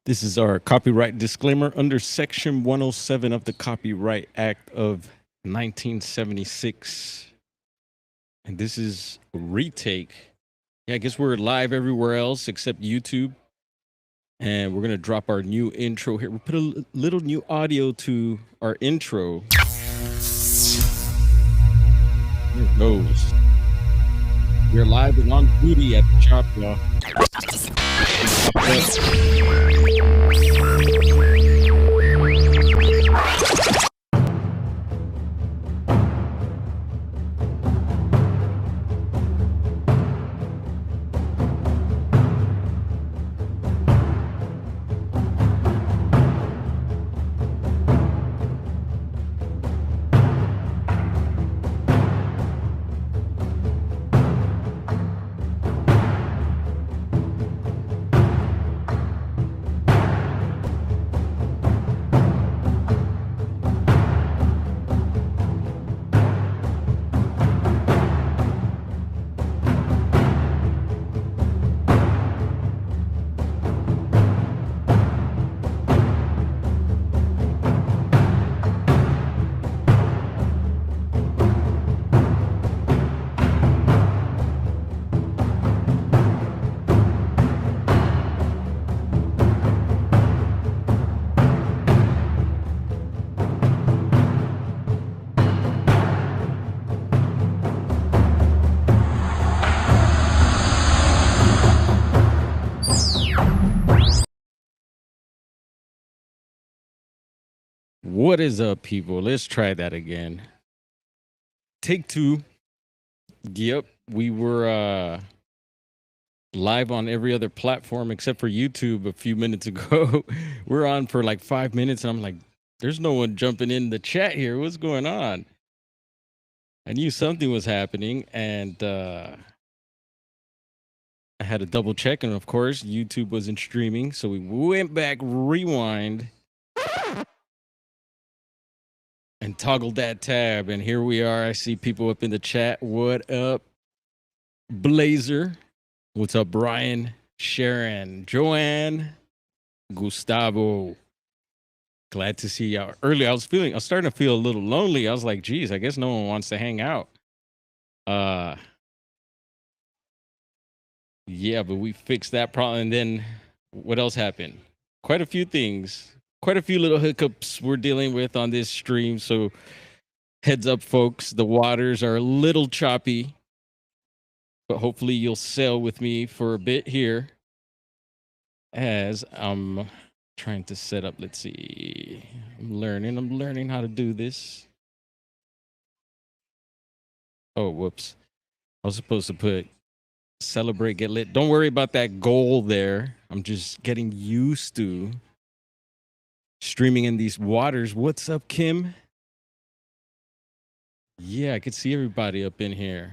This is our copyright disclaimer under Section 107 of the Copyright Act of 1976. And this is a retake. Yeah, I guess we're live everywhere else except YouTube. And we're going to drop our new intro here. We put a little new audio to our intro. There it goes. We're live and on duty at the shop, y'all. What is up, people? Let's try that again. Take two. Yep, we were live on every other platform except for YouTube a few minutes ago. We're on for like 5 minutes, and I'm like, there's no one jumping in the chat here. What's going on? I knew something was happening, and I had to double check, and of course, YouTube wasn't streaming, so we went back, rewind, and toggled that tab, and here we are. I see people up in the chat. What up, Blazer? What's up, Brian, Sharon, Joanne, Gustavo? Glad to see y'all. Earlier, I was starting to feel a little lonely. I was like, geez, I guess no one wants to hang out. Yeah, but we fixed that problem. And then what else happened? Quite a few things. Quite a few little hiccups we're dealing with on this stream. So heads up, folks, the waters are a little choppy, but hopefully you'll sail with me for a bit here as I'm trying to set up. Let's see. I'm learning how to do this. Oh, whoops. I was supposed to put celebrate, get lit. Don't worry about that goal there. I'm just getting used to streaming in these waters. What's up, Kim? Yeah, I could see everybody up in here.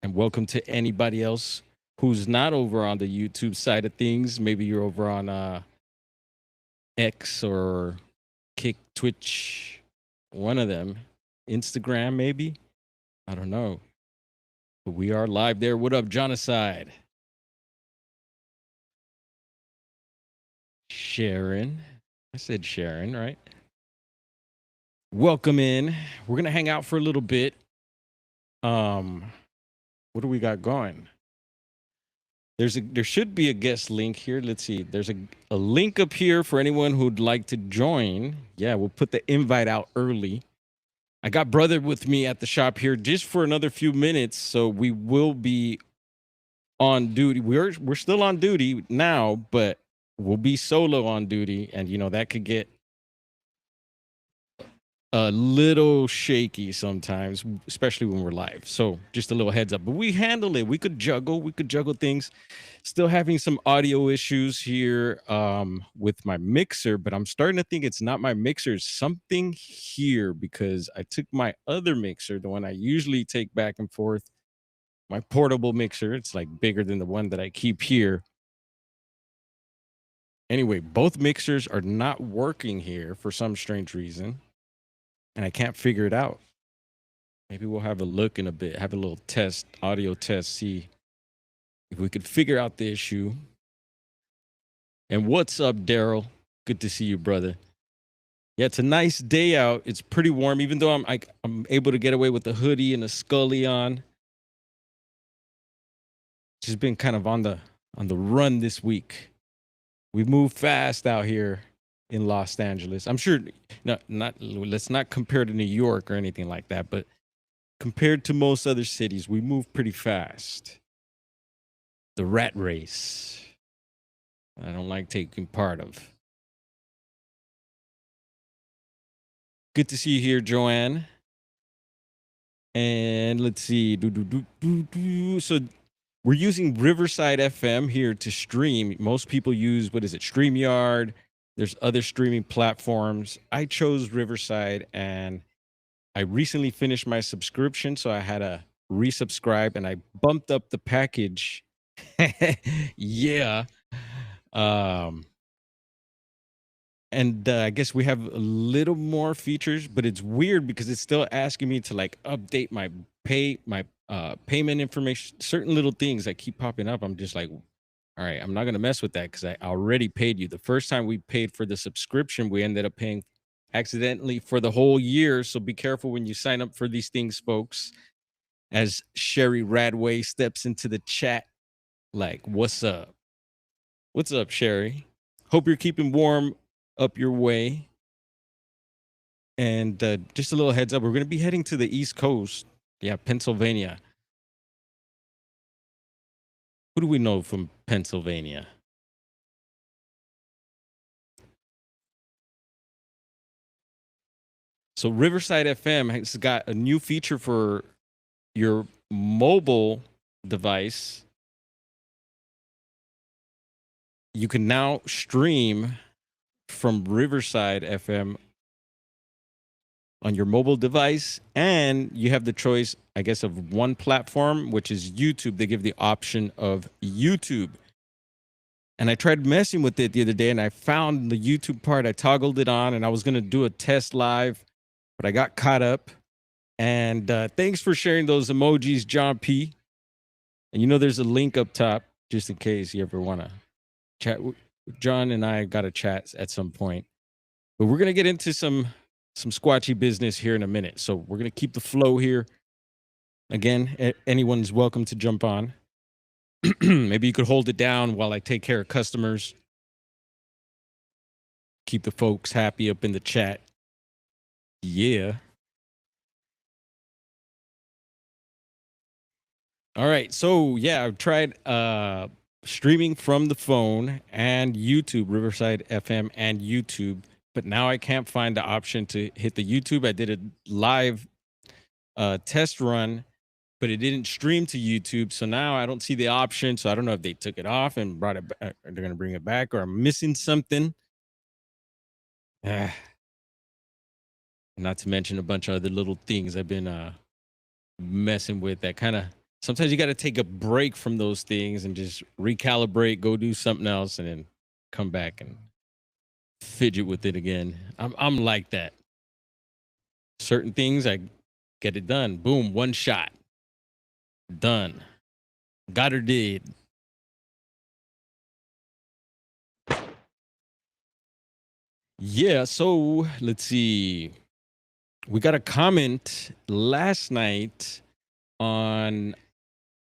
And welcome to anybody else who's not over on the YouTube side of things. Maybe you're over on X or Kick, Twitch, one of them. Instagram, maybe? I don't know. But we are live there. What up, Genocide? Sharon. I said Sharon, right? Welcome in. We're gonna hang out for a little bit. What do we got going? There should be a guest link here. Let's see. There's a link up here for anyone who'd like to join. Yeah, we'll put the invite out early. I got brother with me at the shop here just for another few minutes, so we will be on duty. We're still on duty now, but we'll be solo on duty, and you know that could get a little shaky sometimes, especially when we're live. So just a little heads up. But we handle it. We could juggle things. Still having some audio issues here with my mixer, but I'm starting to think it's not my mixer, it's something here, because I took my other mixer, the one I usually take back and forth, my portable mixer. It's like bigger than the one that I keep here. Anyway, both mixers are not working here for some strange reason, and I can't figure it out. Maybe we'll have a look in a bit, have a little test, audio test, see if we could figure out the issue. And what's up, Daryl? Good to see you, brother. Yeah, it's a nice day out. It's pretty warm, even though I'm able to get away with the hoodie and a scully on. Just been kind of on the run this week. We move fast out here in Los Angeles. I'm sure not let's not compare to New York or anything like that, but compared to most other cities, we move pretty fast. The rat race. I don't like taking part of. Good to see you here, Joanne. And let's see. So we're using Riverside FM here to stream. Most people use, what is it, StreamYard. There's other streaming platforms. I chose Riverside, and I recently finished my subscription, so I had to resubscribe, and I bumped up the package. Yeah. And I guess we have a little more features, but it's weird because it's still asking me to like update my payment information. Certain little things that keep popping up. I'm just like, all right, I'm not gonna mess with that because I already paid you. The first time we paid for the subscription, we ended up paying accidentally for the whole year. So be careful when you sign up for these things, folks. As Sherry Radway steps into the chat, like, what's up? What's up, Sherry? Hope you're keeping warm up your way. And just a little heads up, we're going to be heading to the East Coast. Yeah, Pennsylvania. Who do we know from Pennsylvania? So Riverside FM has got a new feature for your mobile device. You can now stream from Riverside FM on your mobile device, and you have the choice, I guess, of one platform, which is YouTube. They give the option of YouTube. And I tried messing with it the other day, and I found the YouTube part. I toggled it on, and I was going to do a test live, but I got caught up. And thanks for sharing those emojis, John P. And you know, there's a link up top just in case you ever want to chat. John and I got to chat at some point, but we're going to get into some squatchy business here in a minute. So we're going to keep the flow here. Again, anyone's welcome to jump on. Maybe you could hold it down while I take care of customers. Keep the folks happy up in the chat. Yeah. All right. So yeah, I've tried streaming from the phone and YouTube, Riverside FM and YouTube, but now I can't find the option to hit the YouTube. I did a live test run, but it didn't stream to YouTube. So now I don't see the option. So I don't know if they took it off and brought it back, or they're going to bring it back, or I'm missing something. Not to mention a bunch of other little things I've been messing with that kind of, sometimes you got to take a break from those things and just recalibrate, go do something else, and then come back and fidget with it again. I'm like that. Certain things, I get it done. Boom, one shot. Done. Got her did. Yeah, so let's see. We got a comment last night on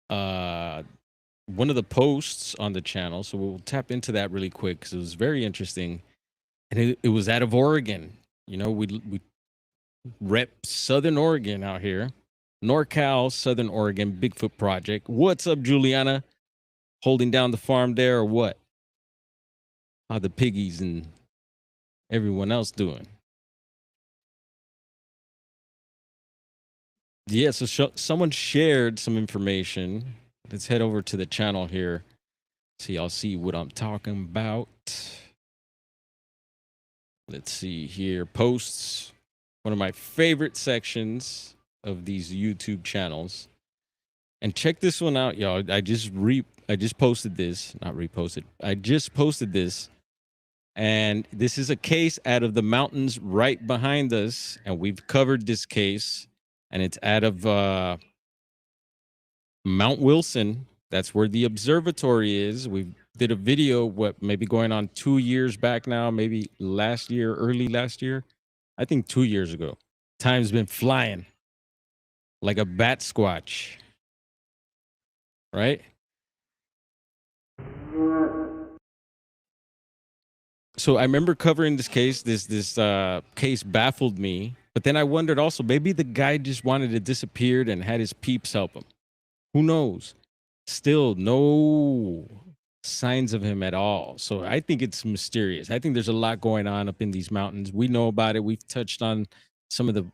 one of the posts on the channel. So we'll tap into that really quick because it was very interesting. And it was out of Oregon. You know, we rep Southern Oregon out here. NorCal, Southern Oregon, Bigfoot Project. What's up, Juliana? Holding down the farm there or what? How the piggies and everyone else doing? Yeah, so someone shared some information. Let's head over to the channel here so y'all see what I'm talking about. Let's see here. Posts. One of my favorite sections of these YouTube channels. And check this one out, y'all. I just posted this. Not reposted. I just posted this. And this is a case out of the mountains right behind us. And we've covered this case. And it's out of Mount Wilson. That's where the observatory is. We've did a video, maybe going on 2 years back now, maybe last year, early last year. I think 2 years ago. Time's been flying like a bat squatch, right? So I remember covering this case. This case baffled me, but then I wondered also, maybe the guy just wanted to disappear and had his peeps help him. Who knows? Still no signs of him at all. So I think it's mysterious. I think there's a lot going on up in these mountains. We know about it. We've touched on some of the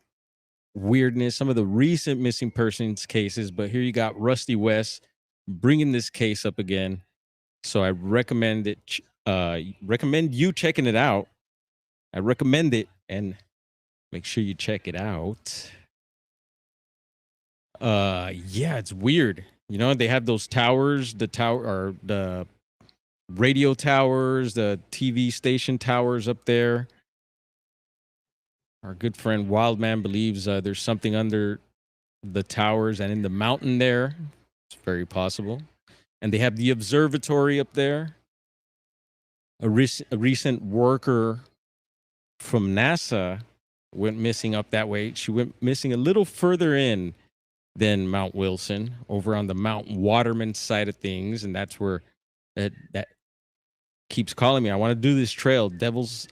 weirdness, some of the recent missing persons cases, but here you got Rusty West bringing this case up again. So I recommend it. Recommend you checking it out. I recommend it, and make sure you check it out. Yeah, it's weird. You know, they have those towers, the radio towers, the TV station towers up there. Our good friend Wildman believes there's something under the towers and in the mountain there. It's very possible. And they have the observatory up there. A recent worker from NASA went missing up that way. She went missing a little further in than Mount Wilson, over on the Mount Waterman side of things. And that's where that keeps calling me. I want to do this trail, Devil's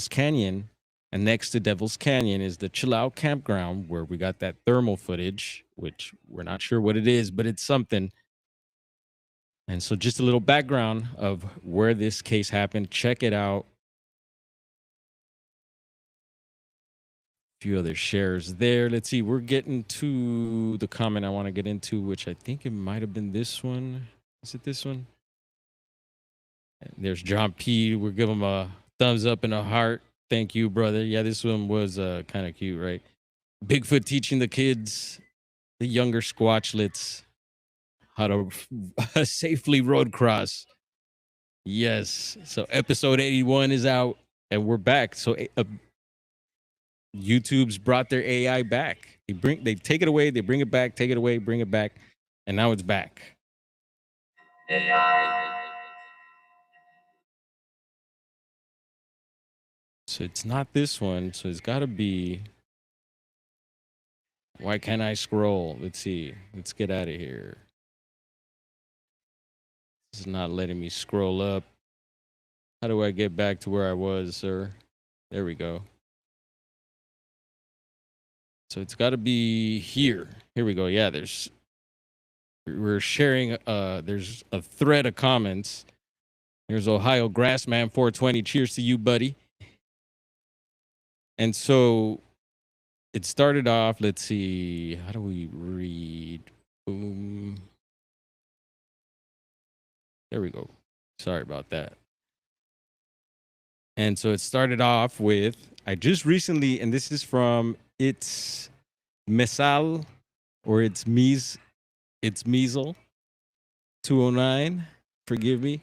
Canyon. And next to Devil's Canyon is the Chill Out Campground, where we got that thermal footage, which we're not sure what it is, but it's something. And so just a little background of where this case happened. Check it out. A few other shares there. Let's see. We're getting to the comment I want to get into, which I think it might have been this one. Is it this one? And there's John P. We're giving him a thumbs up and a heart. Thank you, brother. Yeah, this one was kind of cute, right? Bigfoot teaching the kids, the younger squatchlets, how to safely road cross. Yes. So episode 81 is out, and we're back. So YouTube's brought their AI back. They take it away, they bring it back, take it away, bring it back, and now it's back. AI. So it's not this one. So it's got to be. Why can't I scroll? Let's see. Let's get out of here. It's not letting me scroll up. How do I get back to where I was, sir? There we go. So it's got to be here. Here we go. Yeah, we're sharing. There's a thread of comments. Here's Ohio Grassman 420. Cheers to you, buddy. And so it started off. Let's see. How do we read? Boom. There we go. Sorry about that. And so it started off with, I just recently, and this is from It's Mesal, or It's Measle 209. Forgive me.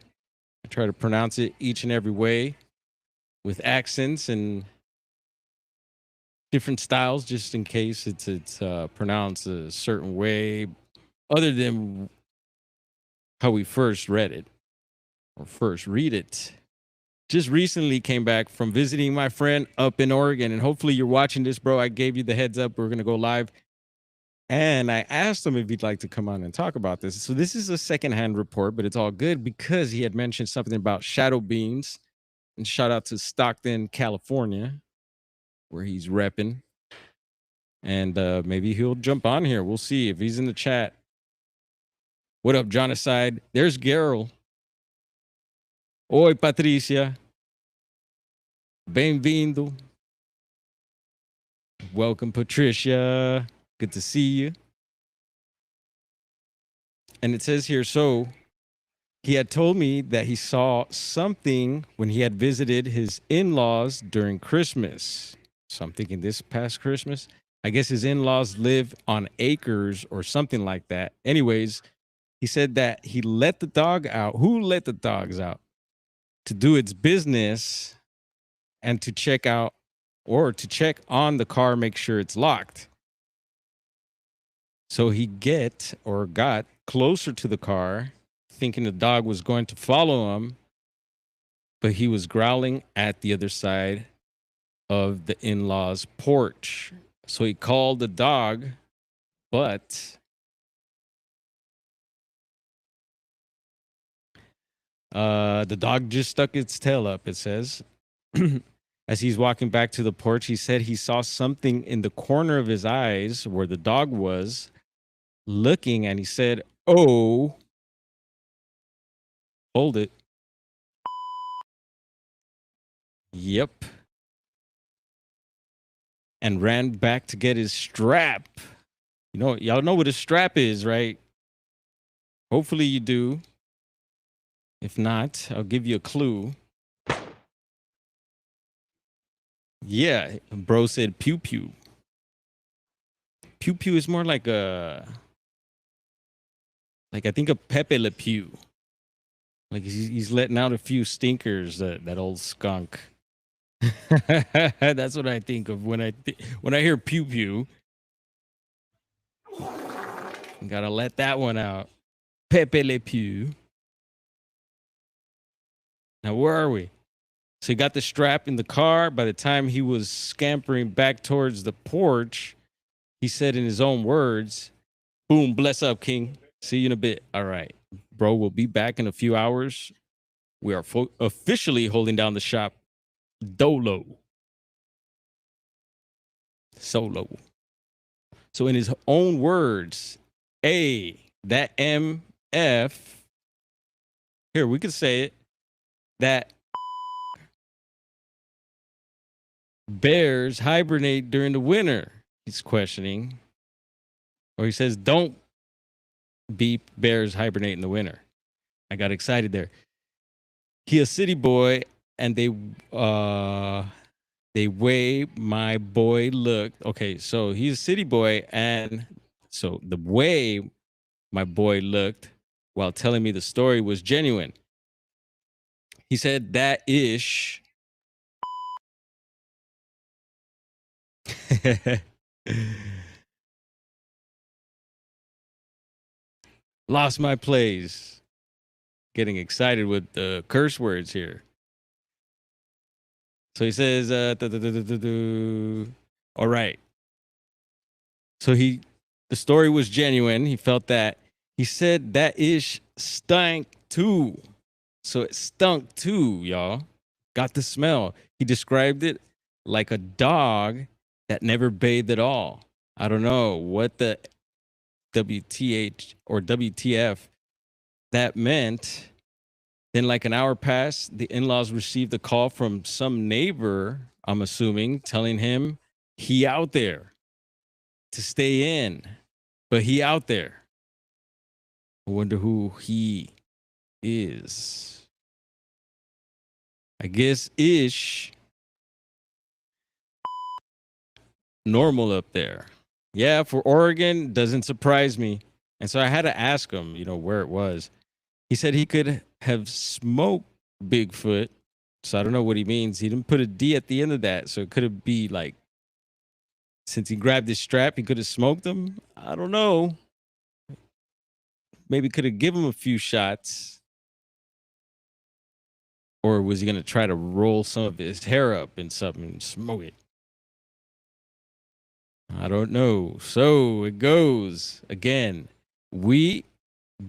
I try to pronounce it each and every way with accents and different styles, just in case it's pronounced a certain way, other than how we first read it or first read it. Just recently came back from visiting my friend up in Oregon, and hopefully you're watching this, bro. I gave you the heads up. We're going to go live. And I asked him if he'd like to come on and talk about this. So this is a secondhand report, but it's all good because he had mentioned something about shadow beings. And shout out to Stockton, California, where he's repping. And maybe he'll jump on here. We'll see if he's in the chat. What up, Jonocide? There's Gerald. Oi, Patricia. Bem-vindo. Welcome, Patricia. Good to see you. And it says here, so he had told me that he saw something when he had visited his in-laws during Christmas. So I'm thinking this past Christmas. I guess his in-laws live on acres or something like that. Anyways, he said that he let the dog out. Who let the dogs out? To do its business and to check out or to check on the car, make sure it's locked. So he got closer to the car thinking the dog was going to follow him, but he was growling at the other side of the in-laws' porch. So he called the dog, but the dog just stuck its tail up, it says. As he's walking back to the porch, he said he saw something in the corner of his eyes where the dog was looking, and he said, "Oh, hold it." Yep. And ran back to get his strap. You know, y'all know what a strap is, right? Hopefully you do. If not, I'll give you a clue. Yeah, bro said pew pew. Pew pew is more like I think a Pepe Le Pew. Like he's letting out a few stinkers, that old skunk. That's what I think of when I hear pew pew. Gotta let that one out. Pepe Le Pew. Now where are we? So he got the strap in the car. By the time he was scampering back towards the porch, he said in his own words, "Boom, bless up, King. See you in a bit." All right, bro, we'll be back in a few hours. We are officially holding down the shop dolo. Solo. So in his own words, that MF, here, we could say it, that bears hibernate during the winter, he's questioning. Or he says, don't beep, bears hibernate in the winter. I got excited there. He a city boy, and they way my boy looked. Okay, so he's a city boy, and so the way my boy looked while telling me the story was genuine. He said that ish. Lost my place. Getting excited with the curse words here. So he says, all right. So the story was genuine. He felt that. He said that ish stank too. So it stunk too, y'all. Got the smell. He described it like a dog that never bathed at all. I don't know what the WTH or WTF that meant. Then, like an hour passed, the in-laws received a call from some neighbor, I'm assuming, telling him he out there to stay in, but he out there. I wonder who he is. I guess ish normal up there. Yeah, for Oregon, doesn't surprise me. And so I had to ask him, where it was. He said he could have smoked Bigfoot. So I don't know what he means. He didn't put a D at the end of that. So it could have be like, since he grabbed his strap, he could have smoked him. I don't know. Maybe could have given him a few shots. Or was he going to try to roll some of his hair up in something and smoke it? I don't know. So it goes again. We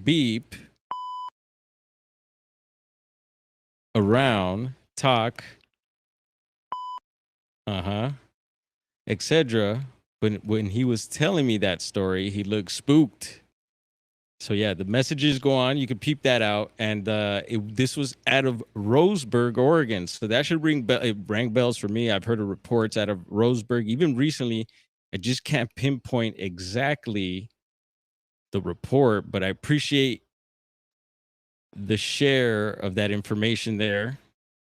beep around, talk, etc. But when he was telling me that story, he looked spooked. So yeah, the messages go on. You can peep that out. And this was out of Roseburg, Oregon. So that should rang bells for me. I've heard of reports out of Roseburg. Even recently, I just can't pinpoint exactly the report, but I appreciate the share of that information there.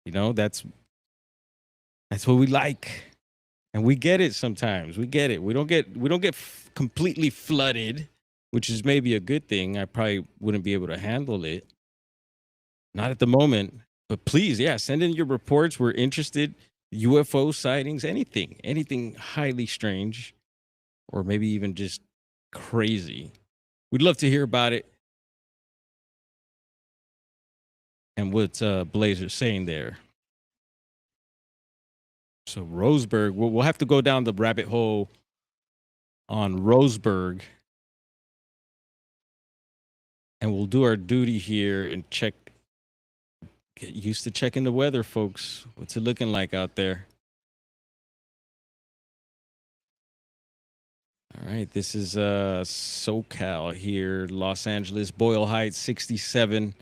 That's what we like. And we get it sometimes. We get it. We don't get completely flooded, which is maybe a good thing. I probably wouldn't be able to handle it. Not at the moment. But please, yeah, send in your reports. We're interested. UFO sightings, anything highly strange, or maybe even just crazy. We'd love to hear about it. and what's Blazer saying there. So Roseburg, we'll have to go down the rabbit hole on Roseburg, and we'll do our duty here and check. Get used to checking the weather, folks. What's it looking like out there? All right, this is SoCal here, Los Angeles, Boyle Heights, 67.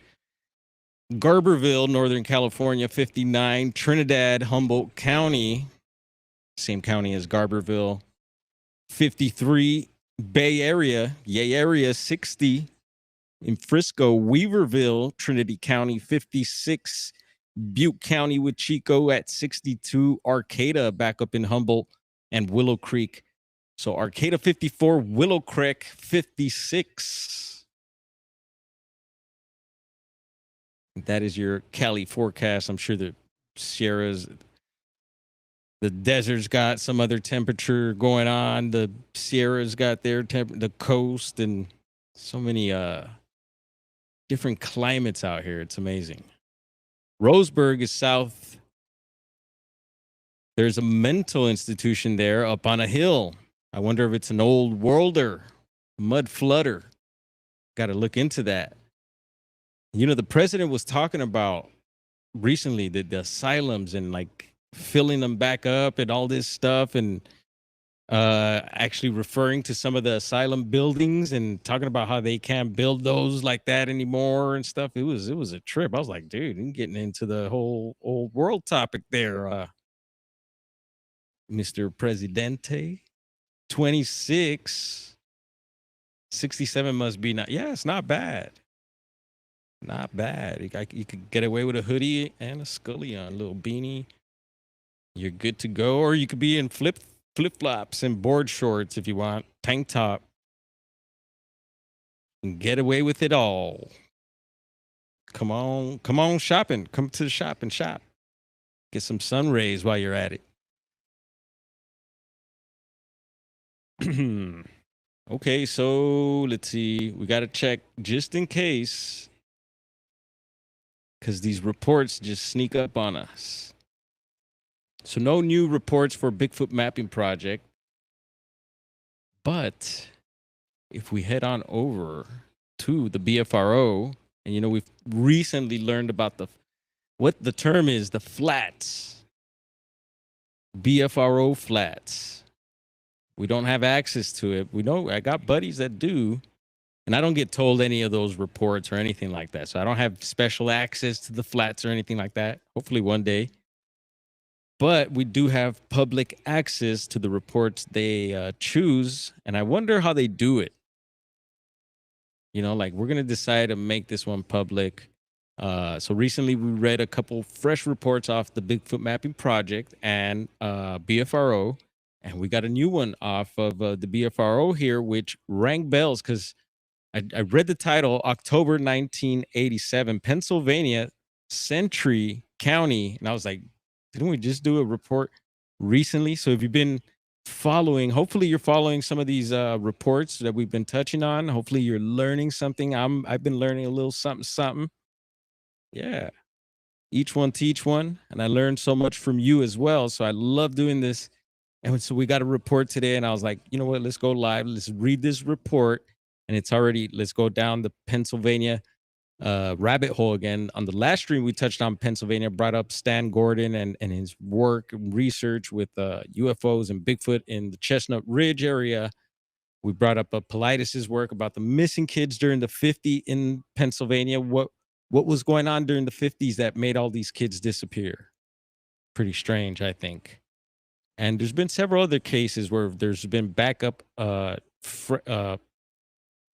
Garberville, Northern California, 59. Trinidad, Humboldt County, same county as Garberville, 53. Bay Area, Yay Area, 60. In Frisco, Weaverville, Trinity County, 56. Butte County with Chico at 62. Arcata back up in Humboldt and Willow Creek. So Arcata 54, Willow Creek 56. That is your Cali forecast. I'm sure the Sierras, the desert's got some other temperature going on. The Sierras got their the coast, and so many different climates out here. It's amazing. Roseburg is south. There's a mental institution there up on a hill. I wonder if it's an old worlder, mud flooder. Got to look into that. You know, the president was talking about recently the asylums and like filling them back up and all this stuff, and actually referring to some of the asylum buildings and talking about how they can't build those like that anymore and stuff. It was a trip. I was like, dude, you're getting into the whole old world topic there, Mr. Presidente. 26. 67 must be not. Yeah, it's not bad. Not bad. You could get away with a hoodie and a scully on, a little beanie. You're good to go. Or you could be in flip-flops and board shorts if you want. Tank top. And get away with it all. Come on shopping. Come to the shop and shop. Get some sun rays while you're at it. Okay, so let's see. We got to check just in case, because these reports just sneak up on us. So no new reports for Bigfoot mapping project. But if we head on over to the BFRO, and you know, we've recently learned about what the term is, the flats. BFRO flats. We don't have access to it. We know I got buddies that do, and I don't get told any of those reports or anything like that. So I don't have special access to the flats or anything like that. Hopefully one day. But we do have public access to the reports they choose, and I wonder how they do it. You know, like we're going to decide to make this one public. So recently we read a couple fresh reports off the Bigfoot Mapping Project and BFRO. And we got a new one off of the BFRO here, which rang bells because I read the title, October 1987, Pennsylvania, Century County. And I was like, didn't we just do a report recently? So if you've been following, hopefully you're following some of these reports that we've been touching on. Hopefully you're learning something. I've been learning a little something. Yeah. Each one teach one. And I learned so much from you as well. So I love doing this. And so we got a report today, and I was like, you know what? Let's go live. Let's read this report. And it's already, let's go down the Pennsylvania rabbit hole again. On the last stream, we touched on Pennsylvania, brought up Stan Gordon and his work and research with UFOs and Bigfoot in the Chestnut Ridge area. We brought up Politis's work about the missing kids during the 50s in Pennsylvania. What was going on during the 50s that made all these kids disappear? Pretty strange, I think. And there's been several other cases where there's been backup,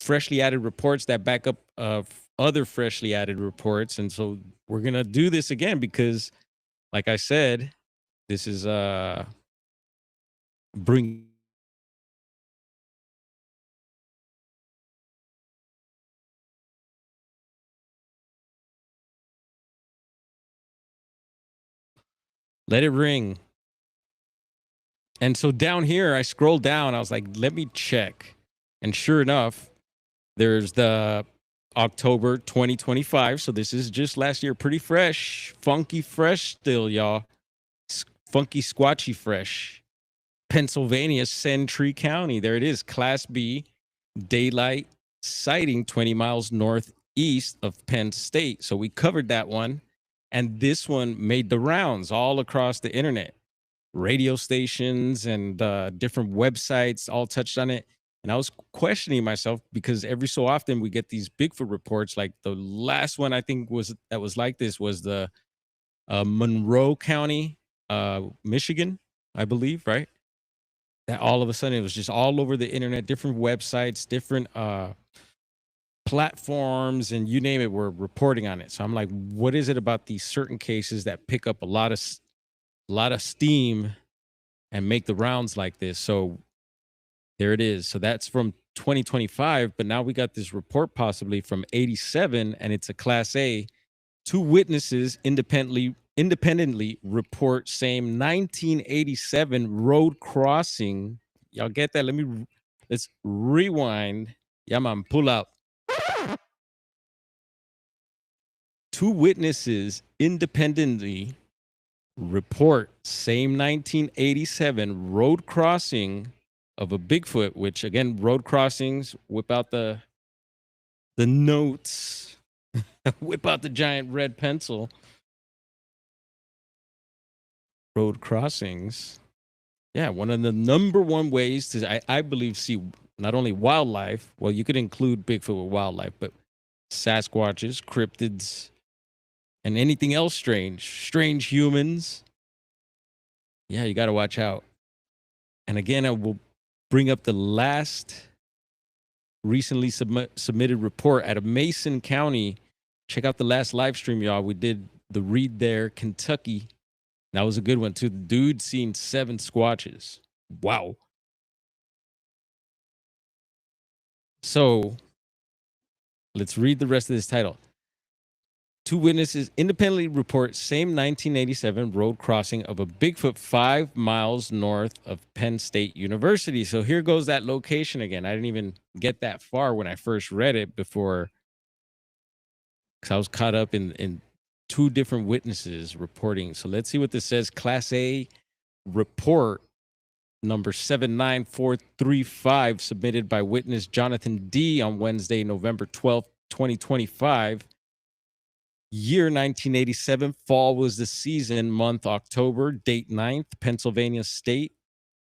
freshly added reports that back up other freshly added reports. And so we're going to do this again because, like I said, this is bring. Let it ring. And so down here, I scrolled down. I was like, let me check. And sure enough, there's the October 2025. So this is just last year. Pretty fresh. Funky fresh still, y'all. Funky squatchy fresh. Pennsylvania, Sentry County. There it is. Class B. Daylight sighting 20 miles northeast of Penn State. So we covered that one. And this one made the rounds all across the internet. Radio stations and different websites all touched on it. And I was questioning myself because every so often we get these Bigfoot reports. Like the last one I think was like this was the Monroe County, Michigan, I believe, right? That all of a sudden it was just all over the internet, different websites, different platforms, and you name it, were reporting on it. So I'm like, what is it about these certain cases that pick up a lot of steam and make the rounds like this? So there it is. So that's from 2025, but now we got this report possibly from 87, and it's a Class A. 2 witnesses independently report same 1987 road crossing. Y'all get that? Let's rewind. Yeah, man, pull up. 2 witnesses independently report same 1987 road crossing of a Bigfoot, which again, road crossings, whip out the notes, whip out the giant red pencil. Road crossings. Yeah, one of the number one ways to, I believe, see not only wildlife, well, you could include Bigfoot with wildlife, but Sasquatches, cryptids, and anything else strange humans. Yeah, you got to watch out. And again, I will bring up the last recently submitted report out of Mason County. Check out the last live stream, y'all. We did the read there, Kentucky. That was a good one, too. The dude seen 7 squatches. Wow. So let's read the rest of this title. 2 witnesses independently report same 1987 road crossing of a Bigfoot 5 miles north of Penn State University. So here goes that location again. I didn't even get that far when I first read it before, because I was caught up in 2 different witnesses reporting. So let's see what this says. Class A report number 79435, submitted by witness Jonathan D. on Wednesday, November 12th, 2025. Year 1987, fall was the season, month October, date 9th, Pennsylvania State,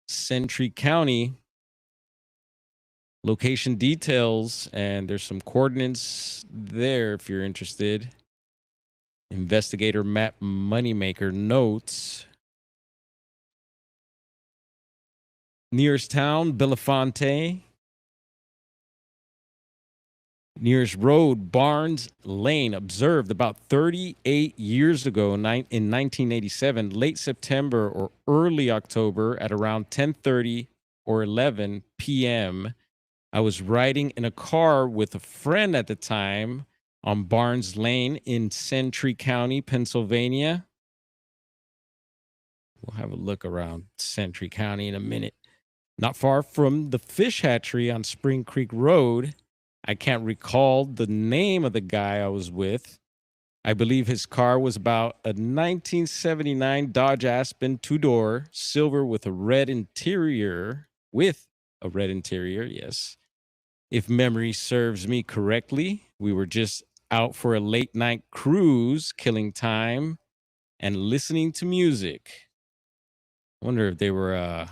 Sentry County. Location details, and there's some coordinates there if you're interested. Investigator Matt Moneymaker notes. Nearest town, Belafonte. Nearest road, Barnes Lane. Observed about 38 years ago in 1987, late September or early October at around 10:30 or 11 p.m. I was riding in a car with a friend at the time on Barnes Lane in Sentry County, Pennsylvania. We'll have a look around Sentry County in a minute. Not far from the fish hatchery on Spring Creek Road. I can't recall the name of the guy I was with. I believe his car was about a 1979 Dodge Aspen 2-door, silver with a red interior. Yes. If memory serves me correctly, we were just out for a late night cruise, killing time and listening to music. I wonder if they were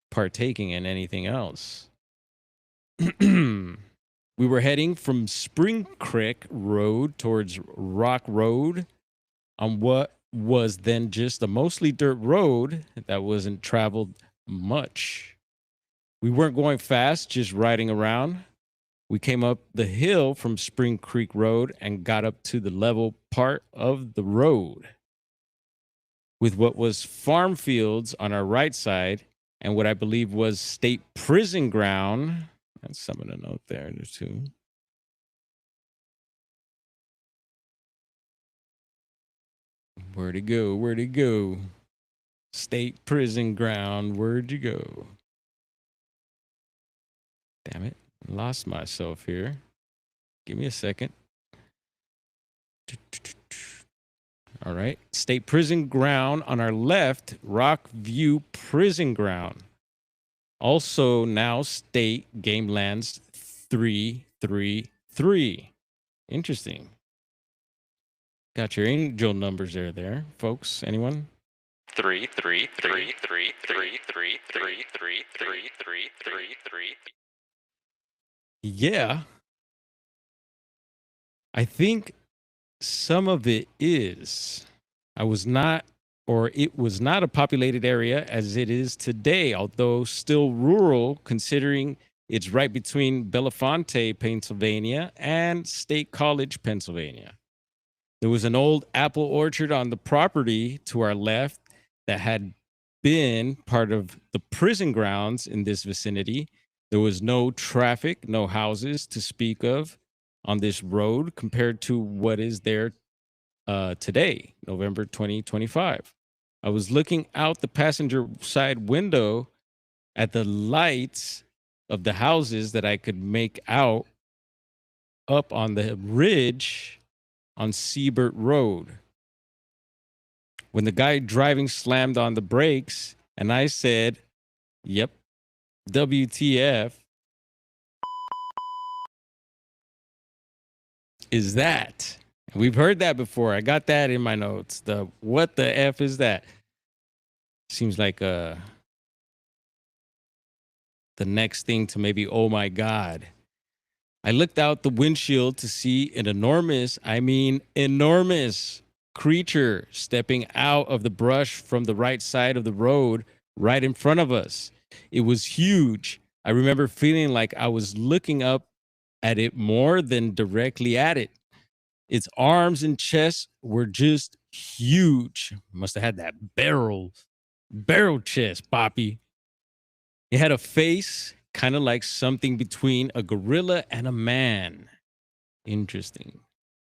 partaking in anything else. We were heading from Spring Creek Road towards Rock Road on what was then just a mostly dirt road that wasn't traveled much. We weren't going fast, just riding around. We came up the hill from Spring Creek Road and got up to the level part of the road with what was farm fields on our right side and what I believe was state prison ground. That's something to note there too. Where'd it go? Where'd it go? State prison ground. Where'd you go? Damn it. Lost myself here. Give me a second. All right. State Prison Ground on our left, Rock View Prison Ground. Also now State Game Lands 333. Interesting. Got your angel numbers there, folks. Anyone? 3333333333333. Yeah. I think some of it is. It was not a populated area as it is today, although still rural, considering it's right between Bellefonte, Pennsylvania, and State College, Pennsylvania. There was an old apple orchard on the property to our left that had been part of the prison grounds in this vicinity. There was no traffic, no houses to speak of on this road compared to what is there today, November 2025. I was looking out the passenger side window at the lights of the houses that I could make out up on the ridge on Siebert Road. When the guy driving slammed on the brakes and I said, yep, WTF is that? We've heard that before. I got that in my notes. The what the F is that? Seems like the next thing to maybe, oh my God. I looked out the windshield to see an enormous creature stepping out of the brush from the right side of the road right in front of us. It was huge. I remember feeling like I was looking up at it more than directly at it. Its arms and chest were just huge. Must have had that barrel chest, Poppy. It had a face kind of like something between a gorilla and a man. Interesting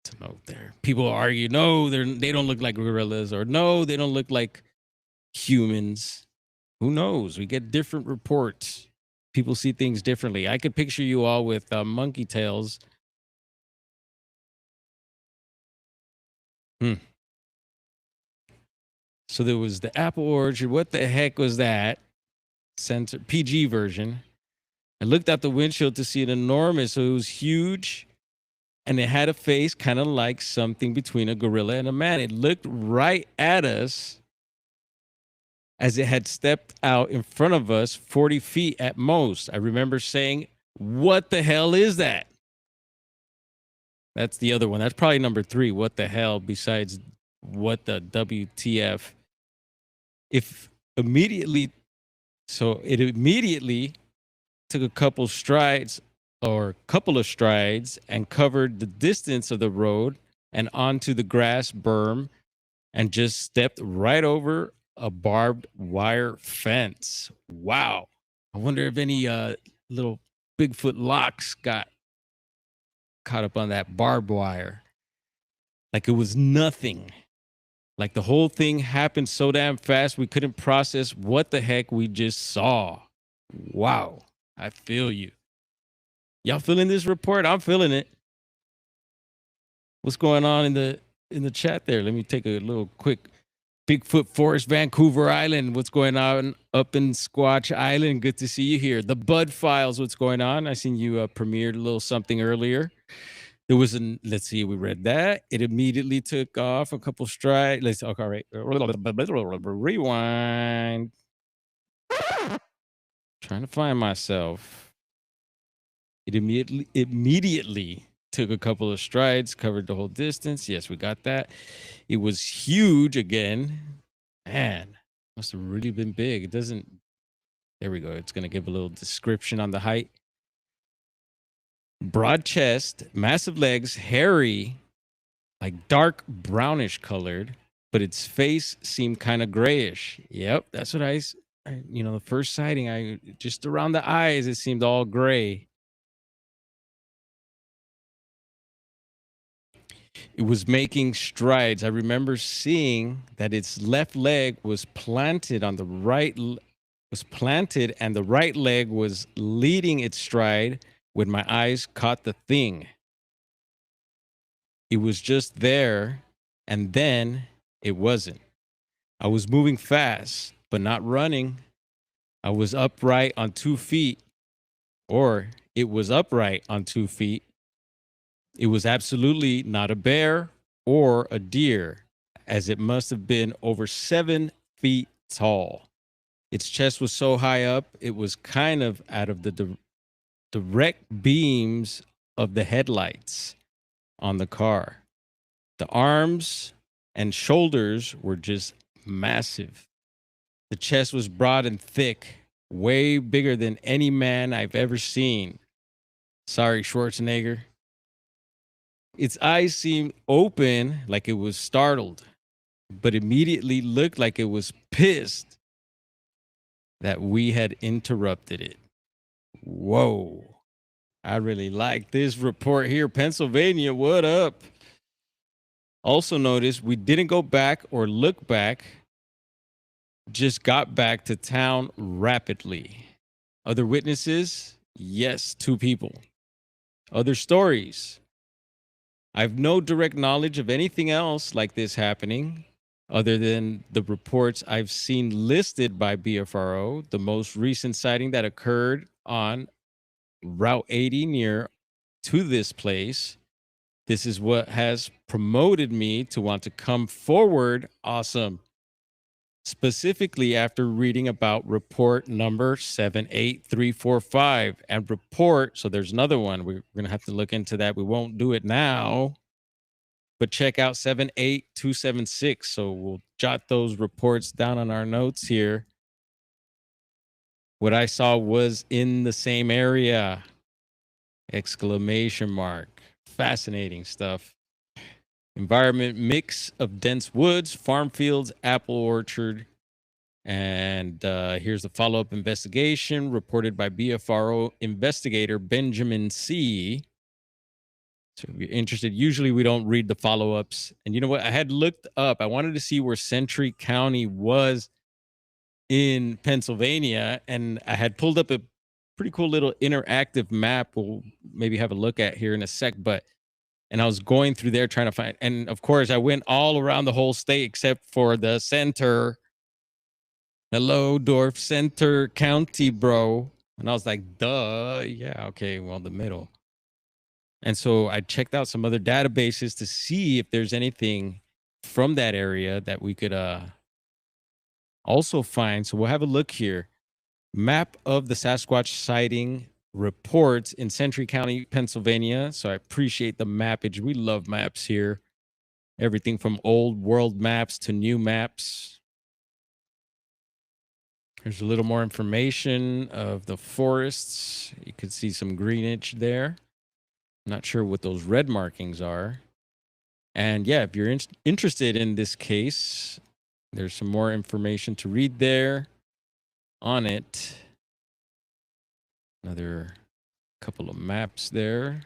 to note there. People argue, no, they don't look like gorillas, or no, they don't look like humans. Who knows? We get different reports. People see things differently. I could picture you all with monkey tails. So there was the apple orchard. What the heck was that? Censor PG version. I looked out the windshield to see it enormous. So it was huge. And it had a face kind of like something between a gorilla and a man. It looked right at us as it had stepped out in front of us 40 feet at most. I remember saying, what the hell is that? That's the other one. That's probably number 3. What the hell besides what the WTF? It immediately took a couple of strides and covered the distance of the road and onto the grass berm and just stepped right over a barbed wire fence. Wow. I wonder if any little Bigfoot locks got caught up on that barbed wire. Like it was nothing. Like the whole thing happened so damn fast we couldn't process what the heck we just saw. Wow. I feel you. Y'all feeling this report? I'm feeling it. What's going on in the chat there? Let me take a little quick Bigfoot Forest, Vancouver Island. What's going on up in Squatch Island? Good to see you here. The Bud Files. What's going on? I seen you premiered a little something earlier. There was let's see, we read that. It immediately took off a couple strides. All right. Rewind. Trying to find myself. It immediately took a couple of strides, covered the whole distance. Yes, we got that. It was huge again. Man, must have really been big. It doesn't. There we go. It's going to give a little description on the height. Broad chest, massive legs, hairy, like dark brownish colored, but its face seemed kind of grayish. Yep, that's what the first sighting, just around the eyes, it seemed all gray. It was making strides. I remember seeing that its left leg was planted and the right leg was leading its stride when my eyes caught the thing. It was just there, and then it wasn't. I was moving fast, but not running. I was upright on 2 feet, or it was upright on 2 feet. It was absolutely not a bear or a deer, as it must have been over 7 feet tall. Its chest was so high up, it was kind of out of the direct beams of the headlights on the car. The arms and shoulders were just massive. The chest was broad and thick, way bigger than any man I've ever seen. Sorry, Schwarzenegger. Its eyes seemed open like it was startled, but immediately looked like it was pissed that we had interrupted it. Whoa. I really like this report here. Pennsylvania, what up? Also notice we didn't go back or look back, just got back to town rapidly. Other witnesses? Yes, 2 people. Other stories? I've no direct knowledge of anything else like this happening other than the reports I've seen listed by BFRO, the most recent sighting that occurred on Route 80 near to this place. This is what has promoted me to want to come forward. Awesome. Specifically after reading about report number 78345 and report. So there's another one. We're going to have to look into that. We won't do it now, but check out 78276. So we'll jot those reports down on our notes here. What I saw was in the same area. Exclamation mark. Fascinating stuff. Environment mix of dense woods, farm fields, apple orchard. And here's the follow-up investigation reported by BFRO investigator Benjamin C. So if you're interested, usually we don't read the follow-ups. And you know what? I had looked up. I wanted to see where Century County was in Pennsylvania. And I had pulled up a pretty cool little interactive map we'll maybe have a look at here in a sec. And I was going through there trying to find, and of course I went all around the whole state except for the center. Hello, Dorf Center County, bro. And I was like, duh, yeah, okay, well, the middle. And so I checked out some other databases to see if there's anything from that area that we could also find. So we'll have a look here. Map of the Sasquatch sighting reports in Century County, Pennsylvania. So I appreciate the mappage. We love maps here. Everything from old world maps to new maps. There's a little more information of the forests. You can see some greenage there. Not sure what those red markings are. And yeah, if you're interested in this case, there's some more information to read there on it. Another couple of maps there.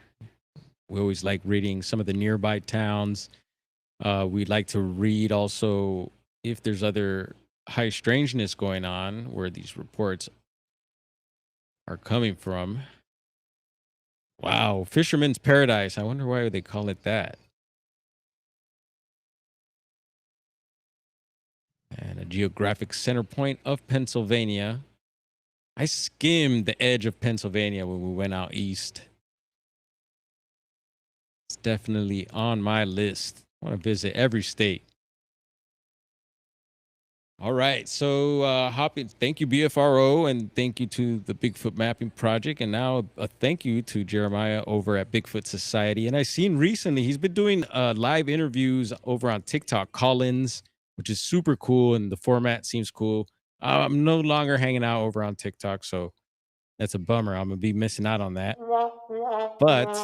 We always like reading some of the nearby towns. We'd like to read also if there's other high strangeness going on where these reports are coming from. Wow, Fisherman's Paradise. I wonder why they call it that. And a geographic center point of Pennsylvania. I skimmed the edge of Pennsylvania when we went out east. It's definitely on my list. I want to visit every state. All right, so thank you BFRO, and thank you to the Bigfoot Mapping Project, and now a thank you to Jeremiah over at Bigfoot Society. And I've seen recently he's been doing live interviews over on TikTok, call-ins, which is super cool, and the format seems cool. I'm no longer hanging out over on TikTok, so that's a bummer. I'm gonna be missing out on that. But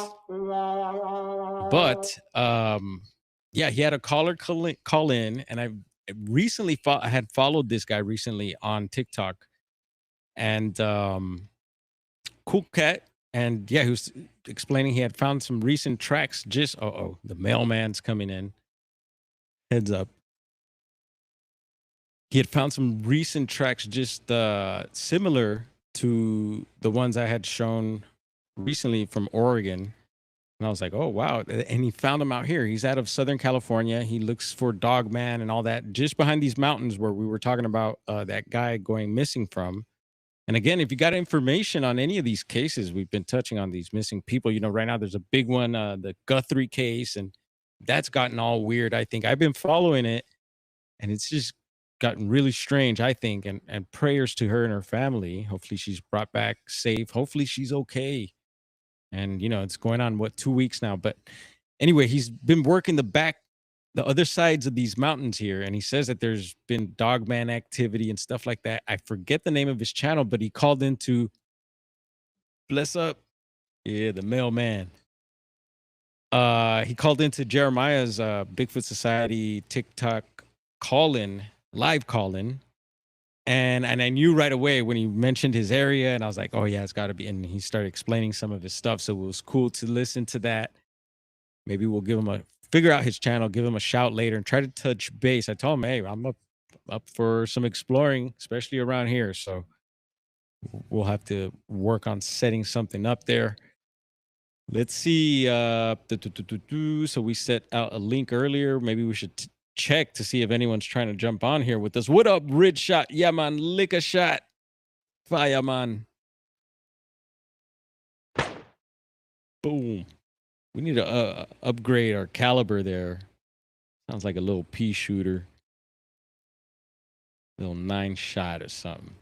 yeah, he had a caller call in, and I recently I had followed this guy recently on TikTok, and cool cat. And yeah, he was explaining he had found some recent tracks. Just the mailman's coming in. Heads up. He had found some recent tracks just similar to the ones I had shown recently from Oregon. And I was like, oh, wow. And he found him out here. He's out of Southern California. He looks for Dog Man and all that just behind these mountains where we were talking about that guy going missing from. And again, if you got information on any of these cases, we've been touching on these missing people. Right now there's a big one, the Guthrie case, and that's gotten all weird. I think I've been following it, and it's just gotten really strange, I think. And prayers to her and her family. Hopefully she's brought back safe. Hopefully she's okay. And it's going on, what, 2 weeks now. But anyway, he's been working the other sides of these mountains here, and he says that there's been dogman activity and stuff like that. I forget the name of his channel, but he called into bless up, yeah, the mailman. He called into Jeremiah's Bigfoot Society TikTok call-in, live call-in. And I knew right away when he mentioned his area, and I was like, oh yeah, it's got to be. And he started explaining some of his stuff, so it was cool to listen to that. Maybe we'll figure out his channel, give him a shout later, and try to touch base. I told him, hey, I'm up for some exploring, especially around here. So we'll have to work on setting something up there. Let's see. So we set out a link earlier. Maybe we should check to see if anyone's trying to jump on here with us. What up, Rid Shot? Yeah, man. Lick a shot. Fire, man. Boom. We need to upgrade our caliber there. Sounds like a little pea shooter. Little 9-shot or something.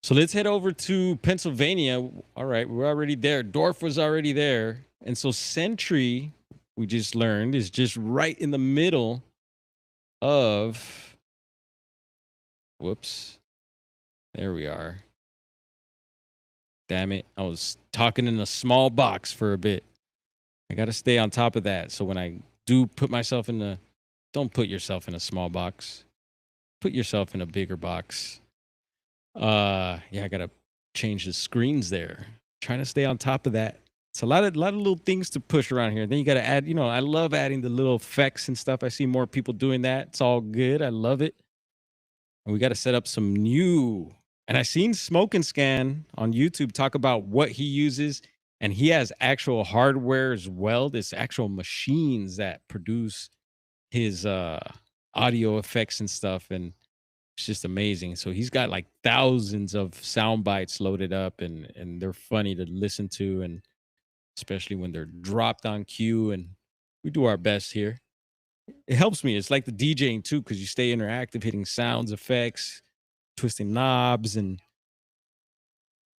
So let's head over to Pennsylvania. All right, we're already there. Dorf was already there. And so Sentry, we just learned, is just right in the middle of, whoops, there we are. Damn it, I was talking in a small box for a bit. I got to stay on top of that. So when I do put myself don't put yourself in a small box. Put yourself in a bigger box. Yeah, I got to change the screens there. Trying to stay on top of that. It's a lot of little things to push around here. Then you got to add, I love adding the little effects and stuff. I see more people doing that. It's all good. I love it. And we got to set up some new. And I seen Smoke and Scan on YouTube talk about what he uses. And he has actual hardware as well. There's actual machines that produce his audio effects and stuff. And it's just amazing. So he's got like thousands of sound bites loaded up, and they're funny to listen to, and especially when they're dropped on cue. And we do our best here. It helps me. It's like the DJing too, because you stay interactive, hitting sounds, effects, twisting knobs, and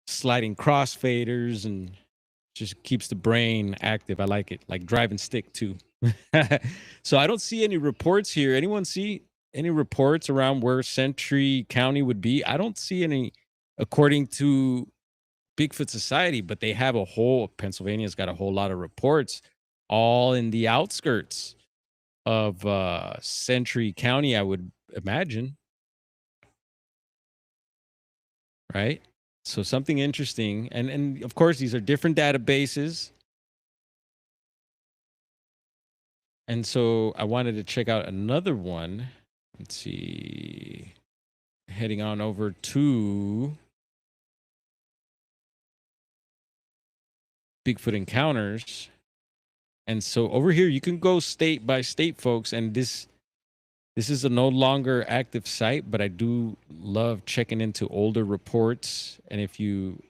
sliding crossfaders, and just keeps the brain active. I like it. Like driving stick too. So I don't see any reports here. Anyone see any reports around where Sentry County would be? I don't see any, according to Bigfoot Society, but they have Pennsylvania's got a whole lot of reports all in the outskirts of Sentry County, I would imagine. Right? So something interesting. And of course, these are different databases. And so I wanted to check out another one. Let's see. Heading on over to Bigfoot Encounters. And so over here, you can go state by state, folks. And this is a no longer active site, but I do love checking into older reports. And if you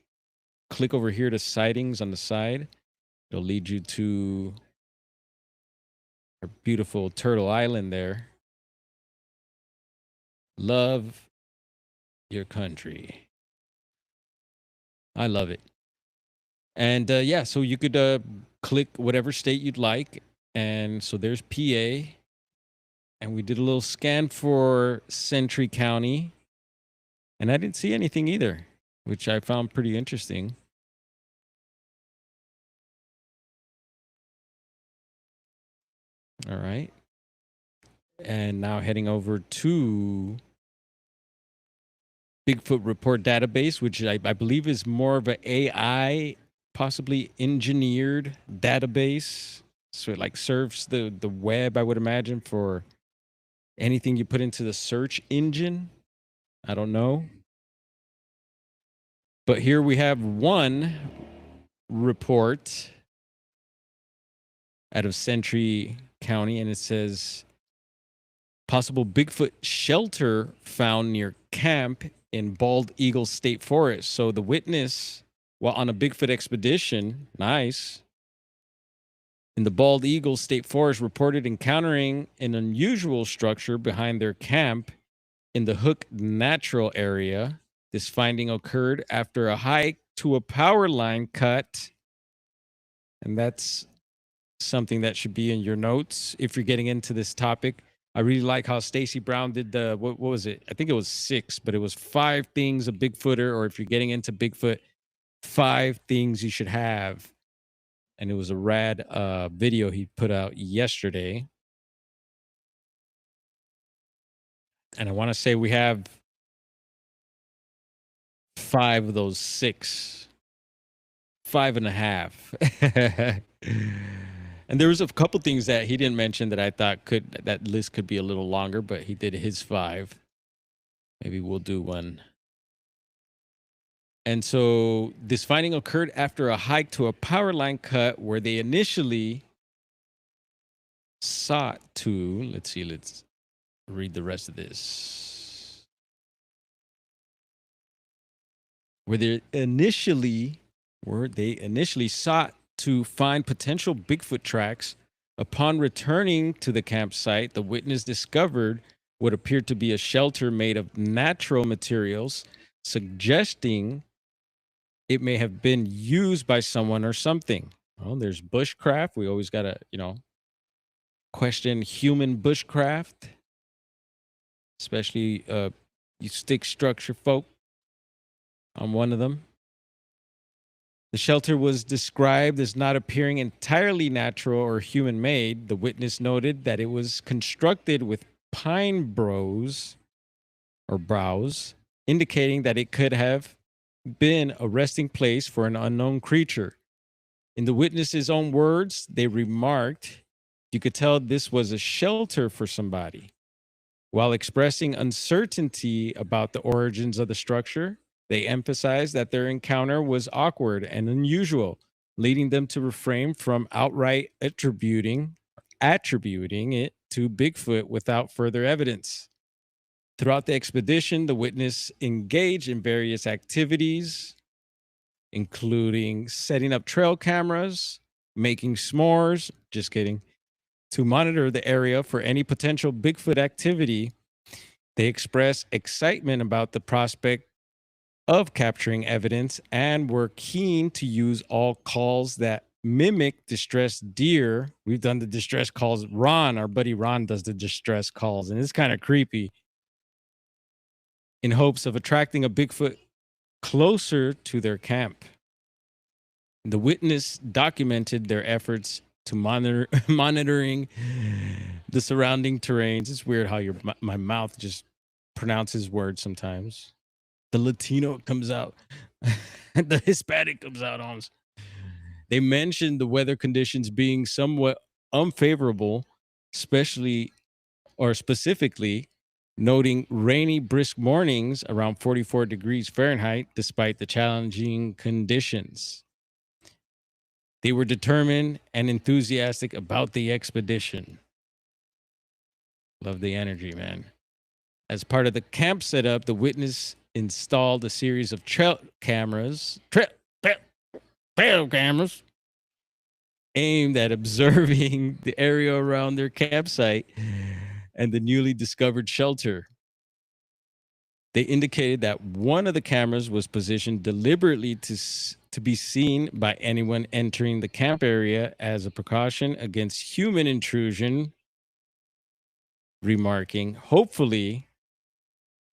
click over here to sightings on the side, it'll lead you to our beautiful Turtle Island there. Love your country. I love it. And yeah, so you could click whatever state you'd like. And so there's PA. And we did a little scan for Sentry County. And I didn't see anything either, which I found pretty interesting. All right. And now heading over to Bigfoot Report Database, which I believe is more of an AI, possibly engineered database. So it like serves the web, I would imagine, for anything you put into the search engine. I don't know. But here we have one report out of Century County, and it says possible Bigfoot shelter found near camp in Bald Eagle State Forest. So the witness, while on a Bigfoot expedition, nice, in the Bald Eagle State Forest, reported encountering an unusual structure behind their camp in the Hook Natural Area. This finding occurred after a hike to a power line cut. And that's something that should be in your notes if you're getting into this topic. I really like how Stacy Brown did the, what was it? I think it was 6, but it was 5 things a Bigfooter, or if you're getting into Bigfoot, 5 things you should have. And it was a rad video he put out yesterday. And I want to say we have 5 of those 6. 5.5. And there was a couple things that he didn't mention that I thought that list could be a little longer, but he did his 5. Maybe we'll do one. And so this finding occurred after a hike to a power line cut where they initially sought to, let's read the rest of this. Where they initially sought to find potential Bigfoot tracks. Upon returning to the campsite, the witness discovered what appeared to be a shelter made of natural materials, suggesting it may have been used by someone or something. Well, there's bushcraft. We always got to, question human bushcraft, especially you stick structure folk. I'm one of them. The shelter was described as not appearing entirely natural or human-made. The witness noted that it was constructed with pine boughs, indicating that it could have been a resting place for an unknown creature. In the witness's own words, they remarked, you could tell this was a shelter for somebody. While expressing uncertainty about the origins of the structure, they emphasized that their encounter was awkward and unusual, leading them to refrain from outright attributing it to Bigfoot without further evidence. Throughout the expedition, the witness engaged in various activities, including setting up trail cameras, making s'mores, just kidding, to monitor the area for any potential Bigfoot activity. They expressed excitement about the prospect of capturing evidence and were keen to use all calls that mimic distressed deer. We've done the distress calls. Our buddy Ron does the distress calls, and it's kind of creepy, in hopes of attracting a Bigfoot closer to their camp. The witness documented their efforts to monitoring the surrounding terrains. It's weird how my mouth just pronounces words sometimes. The Latino comes out. The Hispanic comes out almost. They mentioned the weather conditions being somewhat unfavorable, specifically noting rainy, brisk mornings around 44 degrees Fahrenheit, despite the challenging conditions. They were determined and enthusiastic about the expedition. Love the energy, man. As part of the camp setup, the witness installed a series of trail cameras aimed at observing the area around their campsite and the newly discovered shelter. They indicated that one of the cameras was positioned deliberately to be seen by anyone entering the camp area as a precaution against human intrusion, remarking, hopefully,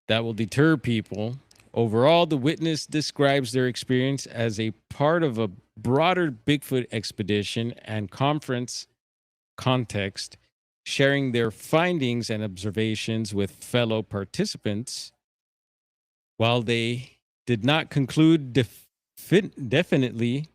that will deter people. Overall, the witness describes their experience as a part of a broader Bigfoot expedition and conference context, sharing their findings and observations with fellow participants. While they did not conclude definitely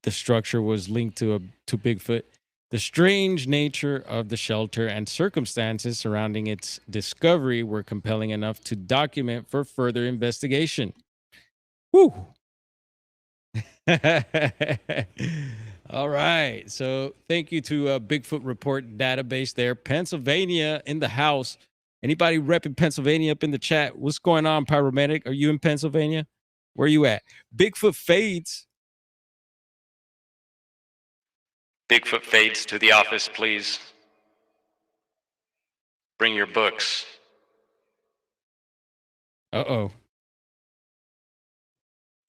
the structure was linked to Bigfoot, the strange nature of the shelter and circumstances surrounding its discovery were compelling enough to document for further investigation. Whew. All right. So thank you to Bigfoot Report database there. Pennsylvania in the house. Anybody repping Pennsylvania up in the chat? What's going on, Pyromedic? Are you in Pennsylvania? Where are you at? Bigfoot fades. Bigfoot fades to the office, please. Bring your books. Uh-oh.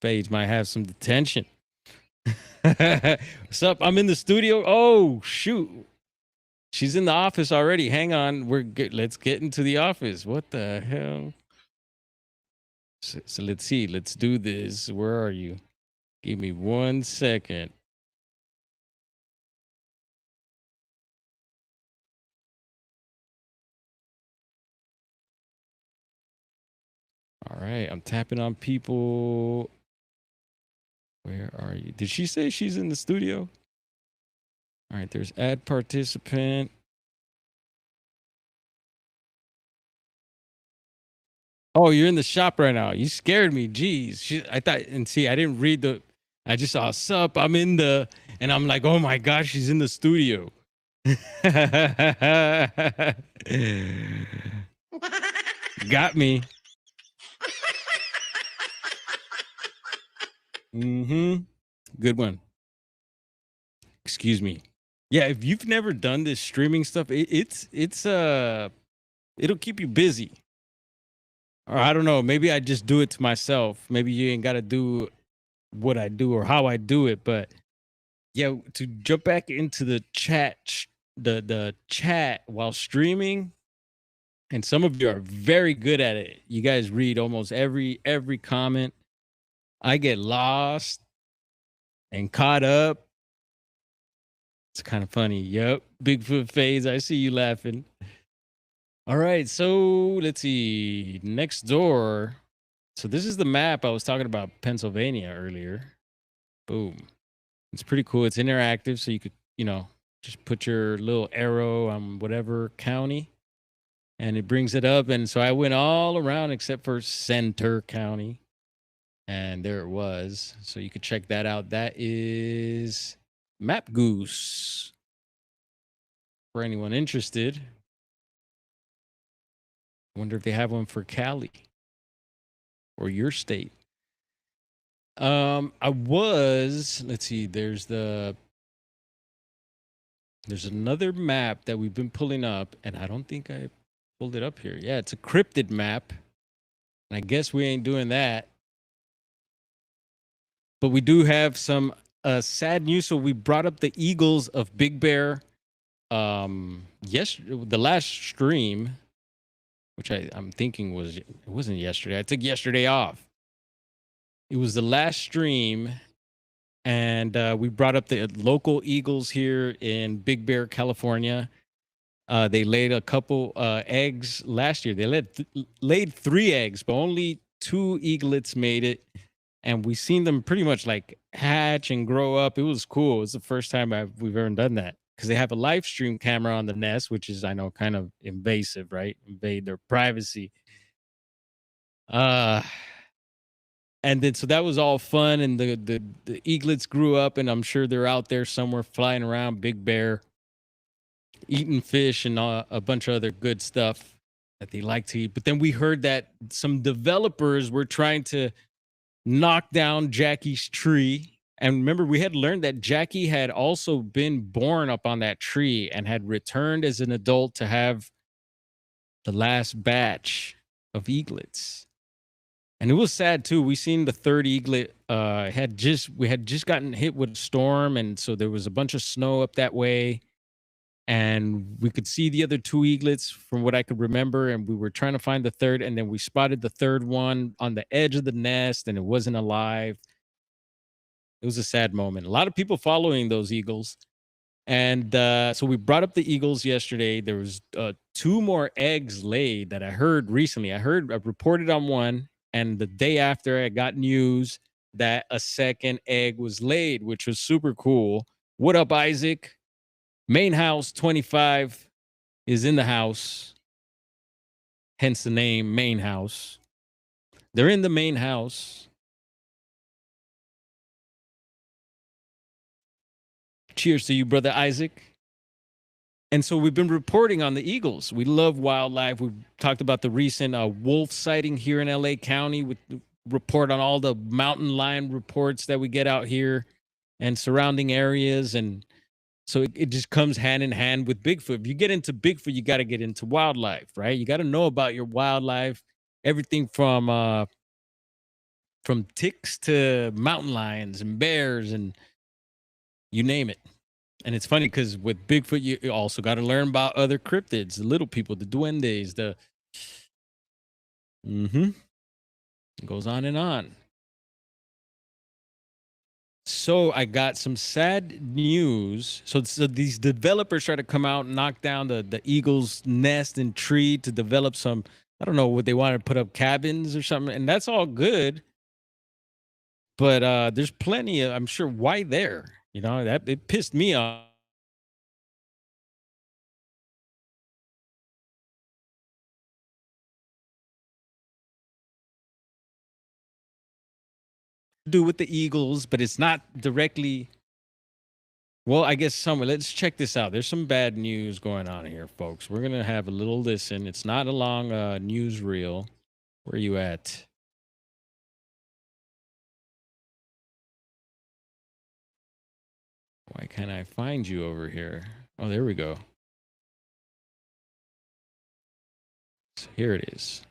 Fades might have some detention. What's up? I'm in the studio. Oh, shoot. She's in the office already. Hang on. Let's get into the office. What the hell? So let's see. Let's do this. Where are you? Give me 1 second. All right. I'm tapping on people. Where are you? Did she say she's in the studio? All right. There's add participant. Oh, you're in the shop right now. You scared me. Jeez. I thought, and see, I didn't read I just saw sup. I'm in and I'm like, oh my gosh, she's in the studio. Got me. Good one. Excuse me. Yeah, if you've never done this streaming stuff, it'll keep you busy. Or I don't know, maybe I just do it to myself. Maybe you ain't got to do what I do or how I do it, but yeah, to jump back into the chat the chat while streaming, and some of you are very good at it. You guys read almost every comment. I get lost and caught up. It's kind of funny. Yep. Bigfoot phase. I see you laughing. All right. So let's see. Next door. So this is the map I was talking about, Pennsylvania earlier. Boom. It's pretty cool. It's interactive. So you could, just put your little arrow on whatever county and it brings it up. And so I went all around except for Center County. And there it was. So you could check that out. That is Map Goose. For anyone interested. I wonder if they have one for Cali or your state. Let's see, there's another map that we've been pulling up, and I don't think I pulled it up here. Yeah, it's a cryptid map. And I guess we ain't doing that. But we do have some sad news. So we brought up the Eagles of Big Bear. The last stream, which I'm thinking it wasn't yesterday. I took yesterday off. It was the last stream, and we brought up the local Eagles here in Big Bear, California. They laid a couple eggs last year. They laid 3 eggs, but only 2 eaglets made it. And we seen them pretty much like hatch and grow up. It was cool. It was the first time we've ever done that, because they have a live stream camera on the nest, which is, I know, kind of invasive, right? Invade their privacy. And then so that was all fun, and the eaglets grew up, and I'm sure they're out there somewhere flying around Big Bear, eating fish and a bunch of other good stuff that they like to eat. But then we heard that some developers were trying to knock down Jackie's tree. And remember, we had learned that Jackie had also been born up on that tree and had returned as an adult to have the last batch of eaglets. And it was sad too. We seen the 3rd eaglet we had just gotten hit with a storm, and so there was a bunch of snow up that way. And we could see the other 2 eaglets from what I could remember, and we were trying to find the 3rd, and then we spotted the 3rd one on the edge of the nest, and it wasn't alive. It was a sad moment. A lot of people following those eagles. And so we brought up the eagles yesterday. There was 2 more eggs laid that I heard recently. I reported on one, and the day after I got news that a 2nd egg was laid, which was super cool. What up, Isaac? Main House 25 is in the house, hence the name Main House. They're in the main house. Cheers to you, brother Isaac. And so we've been reporting on the eagles. We love wildlife. We've talked about the recent wolf sighting here in LA County. With report on all the mountain lion reports that we get out here and surrounding areas. And so it just comes hand in hand with Bigfoot. If you get into Bigfoot, you got to get into wildlife, right? You got to know about your wildlife, everything from ticks to mountain lions and bears and you name it. And it's funny because with Bigfoot, you also got to learn about other cryptids, the little people, the duendes, the it goes on and on. So I got some sad news. So these developers try to come out and knock down the eagle's nest and tree to develop some, I don't know what they want to put up cabins or something. And that's all good. But there's plenty of, I'm sure, why there? You know, that it pissed me off. Do with the eagles, but it's not directly. Well, I guess somewhere. Let's check this out. There's some bad news going on here, folks. We're gonna have a little listen. It's not a long newsreel. Where are you at? Why can't I find you over here? Oh, there we go. So here it is.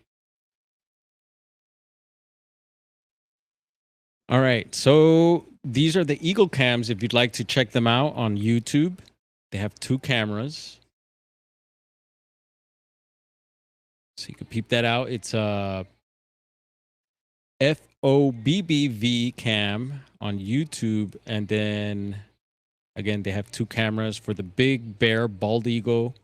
All right. So these are the Eagle cams. If you'd like to check them out on YouTube, they have 2 cameras. So you can peep that out. It's a FOBBV cam on YouTube. And then again, they have 2 cameras for the Big Bear Bald Eagle.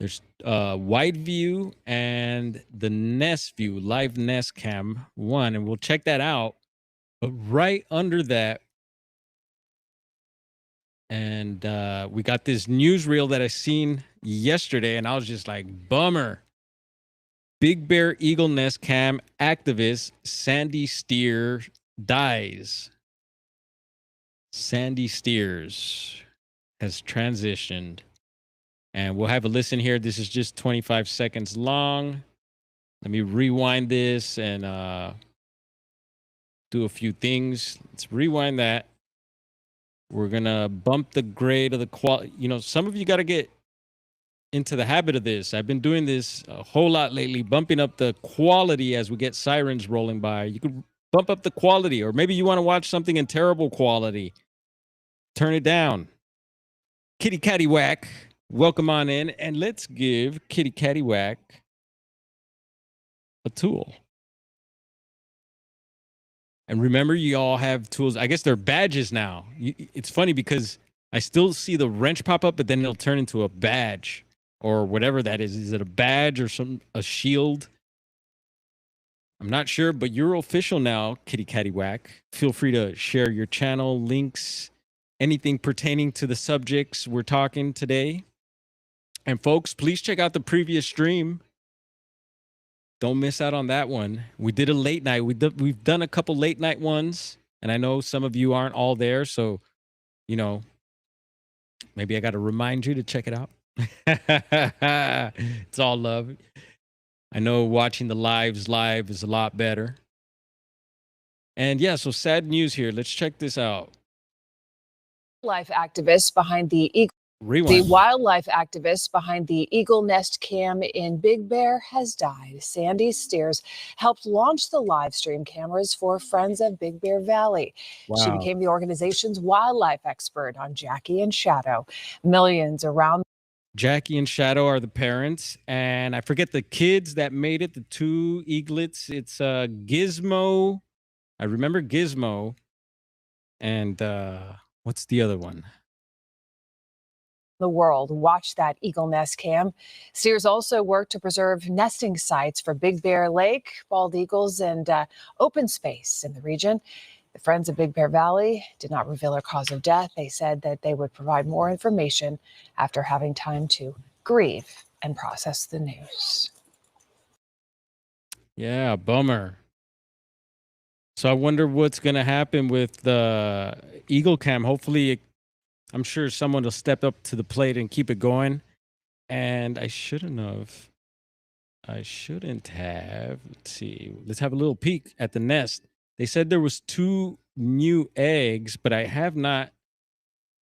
There's wide view and the Nest view, live Nest cam 1. And we'll check that out. But right under that, and we got this newsreel that I seen yesterday, and I was just like, bummer. Big Bear Eagle Nest Cam activist Sandy Steer dies. Sandy Steers has transitioned. And we'll have a listen here. This is just 25 seconds long. Let me rewind this and do a few things. Let's rewind that. We're going to bump the grade of the quality. You know, some of you got to get into the habit of this. I've been doing this a whole lot lately, bumping up the quality as we get sirens rolling by. You could bump up the quality, or maybe you want to watch something in terrible quality. Turn it down. Kitty Catty Whack, welcome on in, and let's give Kitty Catty Whack a tool. And remember, you all have tools. I guess they're badges now. It's funny because I still see the wrench pop up, but then it'll turn into a badge or whatever that is. Is it a badge or a shield? I'm not sure, but you're official now, Kitty Catty Whack. Feel free to share your channel, links, anything pertaining to the subjects we're talking today. And folks, please check out the previous stream. Don't miss out on that one. We did a late night. We've done a couple late night ones, and I know some of you aren't all there, so you know, maybe I got to remind you to check it out. It's all love. I know watching the lives live is a lot better. And yeah, so sad news here. Let's check this out. Life activists behind the Eagle. Rewind. The wildlife activist behind the Eagle Nest Cam in Big Bear has died. Sandy Steers helped launch the live stream cameras for Friends of Big Bear Valley. Wow. She became the organization's wildlife expert on Jackie and Shadow. Millions around. Jackie and Shadow are the parents, and I forget the kids that made it, the 2 eaglets. It's Gizmo. I remember Gizmo. And what's the other one? The world watch that Eagle Nest Cam. Steers also worked to preserve nesting sites for Big Bear Lake, bald eagles, and open space in the region. The Friends of Big Bear Valley did not reveal her cause of death. They said that they would provide more information after having time to grieve and process the news. Yeah, bummer. So I wonder what's going to happen with the Eagle Cam. Hopefully I'm sure someone will step up to the plate and keep it going. And I shouldn't have. I shouldn't have. Let's see. Let's have a little peek at the nest. They said there was 2 new eggs, but I have not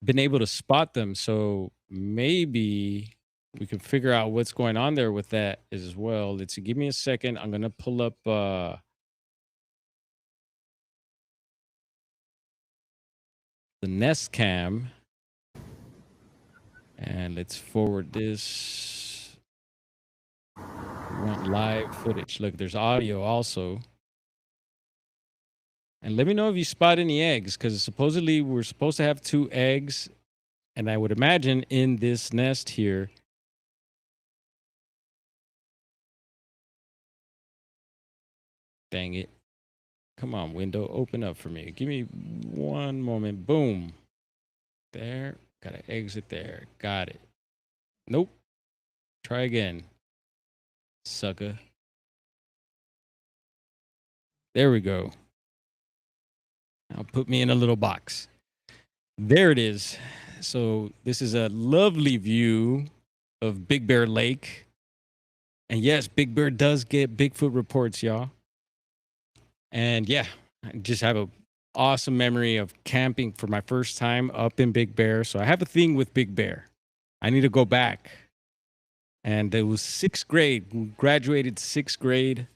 been able to spot them. So maybe we can figure out what's going on there with that as well. Let's see. Give me a second. I'm gonna pull up the Nest Cam, and let's forward this. We want live footage. Look, there's audio also. And let me know if you spot any eggs, because supposedly we're supposed to have 2 eggs, and I would imagine in this nest here. Dang it. Come on, window, open up for me. Give me one moment. Boom. There. Gotta exit there. Got it. Nope. Try again. Sucker. There we go. Now put me in a little box. There it is. So this is a lovely view of Big Bear Lake. And yes, Big Bear does get Bigfoot reports, y'all. And yeah, I just have a awesome memory of camping for my first time up in Big Bear. So I have a thing with Big Bear. I need to go back. And it was 6th grade. We graduated 6th grade.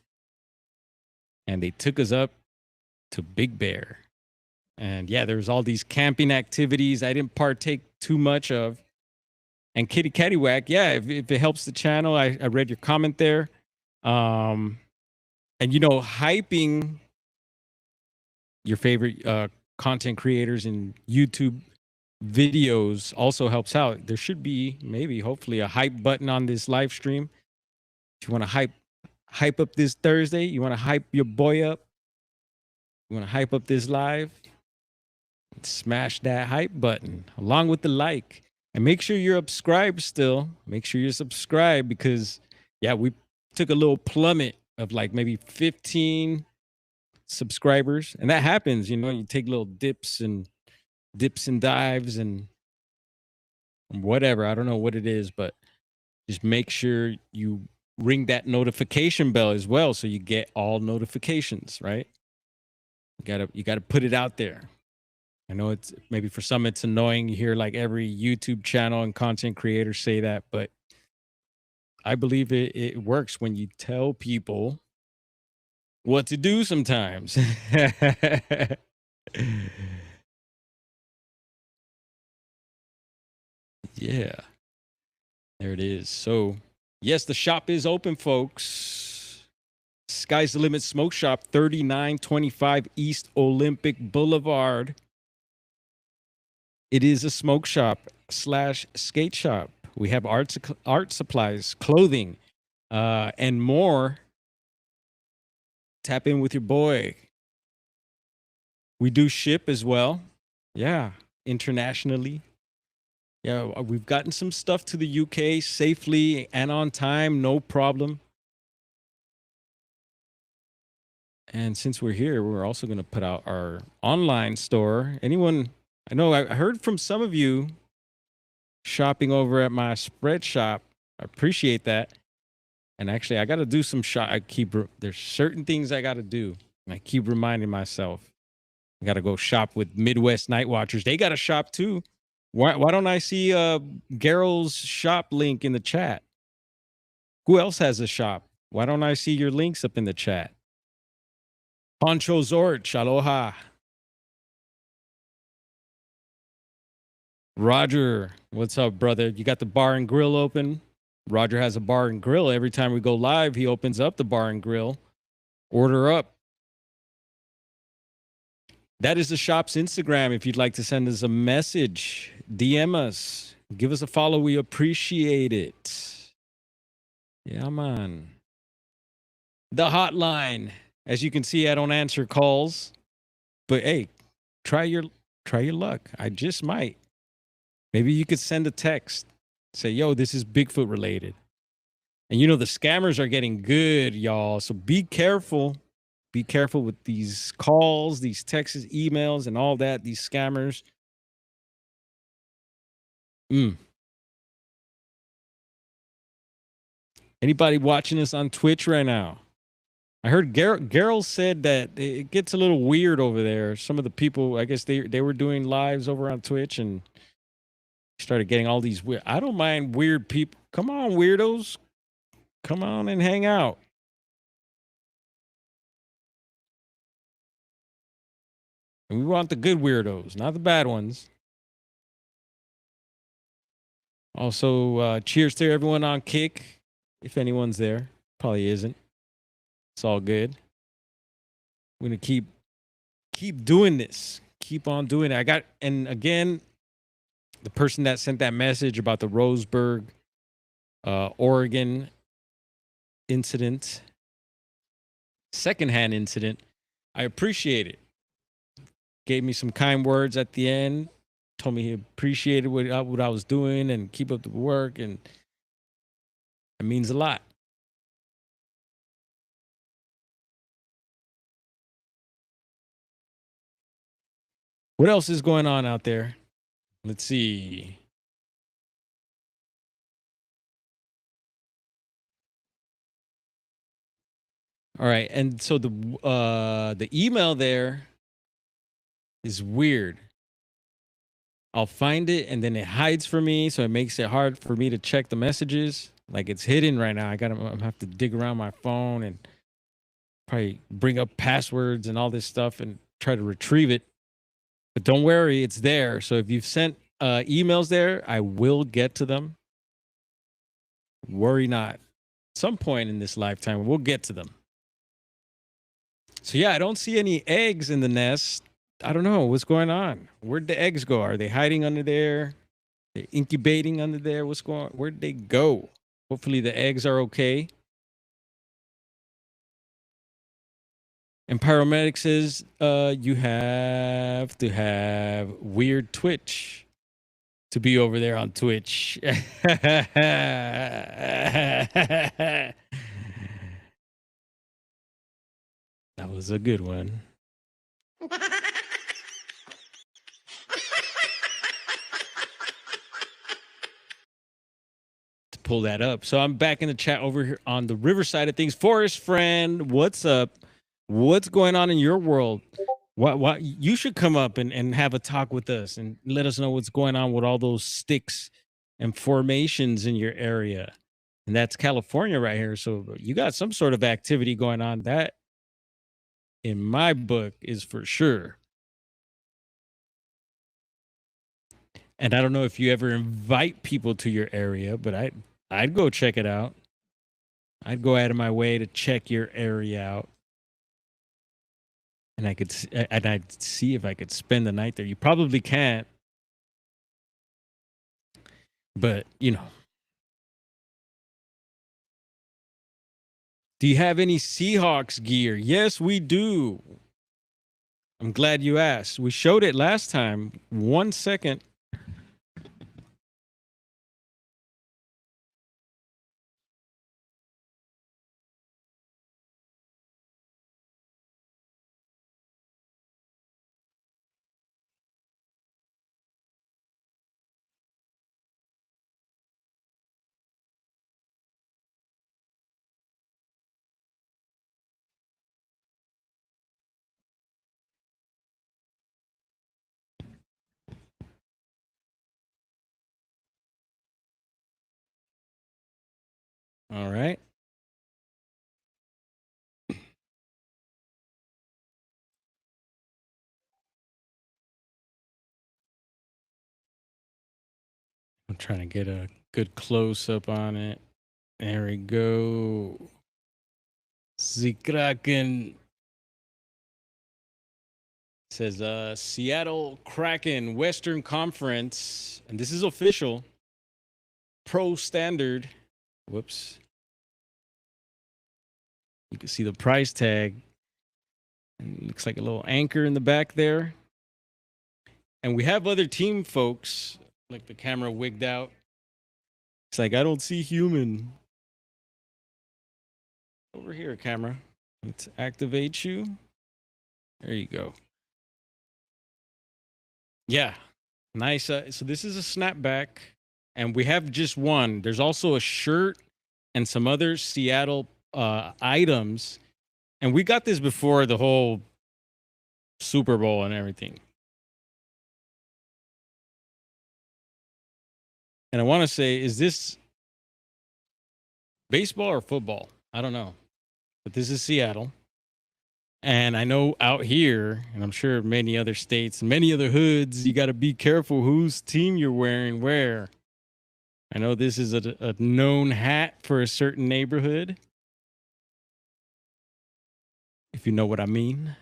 And they took us up to Big Bear. And yeah, there was all these camping activities I didn't partake too much of. And Kitty Cattywhack, yeah, if it helps the channel, I read your comment there. And you know, hyping your favorite content creators in YouTube videos also helps out. There should be maybe, hopefully, a hype button on this live stream. If you want to hype up this Thursday, you want to hype your boy up, you want to hype up this live, smash that hype button along with the like. And make sure you're subscribed still. Make sure you're subscribed, because, yeah, we took a little plummet of like maybe 15 subscribers. And that happens, you know, you take little dips and dives and whatever. I don't know what it is, but just make sure you ring that notification bell as well, so you get all notifications, right? You gotta put it out there. I know it's maybe for some it's annoying. You hear like every YouTube channel and content creator say that, but I believe it works when you tell people what to do sometimes. Yeah, there it is. So yes, the shop is open, folks. Sky's the Limit Smoke Shop, 3925 East Olympic Boulevard. It is a smoke shop / skate shop. We have art supplies, clothing, and more. Tap in with your boy. We do ship as well. Yeah, internationally. Yeah, we've gotten some stuff to the UK safely and on time, no problem. And since we're here, we're also going to put out our online store. Anyone, I know I heard from some of you shopping over at my spread shop. I appreciate that. And actually, I got to do some shop. There's certain things I got to do. And I keep reminding myself, I got to go shop with Midwest Night Watchers. They got a shop too. Why don't I see Garrel's shop link in the chat? Who else has a shop? Why don't I see your links up in the chat? Poncho Zorch, aloha. Roger, what's up, brother? You got the bar and grill open? Roger has a bar and grill. Every time we go live, he opens up the bar and grill. Order up. That is the shop's Instagram. If you'd like to send us a message, DM us, give us a follow. We appreciate it. Yeah, man. The hotline. As you can see, I don't answer calls, but hey, try your luck. I just might. Maybe you could send a text. Say, yo, this is Bigfoot related. And you know, the scammers are getting good, y'all. So be careful. Be careful with these calls, these texts, emails, and all that. These scammers. Mm. Anybody watching us on Twitch right now? I heard Gerald said that it gets a little weird over there. Some of the people, I guess they were doing lives over on Twitch and started getting all these weird. I don't mind weird people. Come on, weirdos. Come on and hang out. And we want the good weirdos, not the bad ones. Also, cheers to everyone on Kick. If anyone's there, probably isn't. It's all good. We're gonna keep doing this. Keep on doing it. And again, the person that sent that message about the Roseburg, Oregon incident, secondhand incident, I appreciate it. Gave me some kind words at the end. Told me he appreciated what I was doing and keep up the work, and it means a lot. What else is going on out there? Let's see. All right, and so the email there is weird. I'll find it and then it hides for me, so it makes it hard for me to check the messages. Like it's hidden right now. I'm have to dig around my phone and probably bring up passwords and all this stuff and try to retrieve it. But don't worry, it's there. So if you've sent emails there, I will get to them. Worry not. At some point in this lifetime, we'll get to them. So yeah, I don't see any eggs in the nest. I don't know what's going on. Where'd the eggs go? Are they hiding under there? They're incubating under there. What's going on? Where'd they go? Hopefully the eggs are okay. And Pyromedic says you have to have weird Twitch to be over there on Twitch. That was a good one. To pull that up. So I'm back in the chat over here on the riverside of things. Forest friend, what's up? What's going on in your world? What you should come up and have a talk with us and let us know what's going on with all those sticks and formations in your area. And that's California right here. So you got some sort of activity going on. That, in my book, is for sure. And I don't know if you ever invite people to your area, but I'd go check it out. I'd go out of my way to check your area out. And I'd see if I could spend the night there. You probably can't. But, you know. Do you have any Seahawks gear? Yes, we do. I'm glad you asked. We showed it last time. 1 second. All right. I'm trying to get a good close up on it. There we go. The Kraken says Seattle Kraken Western Conference, and this is official. Pro standard. Whoops. You can see the price tag. It looks like a little anchor in the back there. And we have other team folks, like the camera wigged out. It's like, I don't see human. Over here, camera. Let's activate you. There you go. Yeah. Nice. So this is a snapback. and we have just one. There's also a shirt and some other Seattle items, and we got this before the whole Super Bowl and everything. And I want to say, is this baseball or football? I don't know, but this is Seattle. And I know out here, and I'm sure many other states, many other hoods, you got to be careful whose team you're wearing where. I know this is a known hat for a certain neighborhood, if you know what I mean.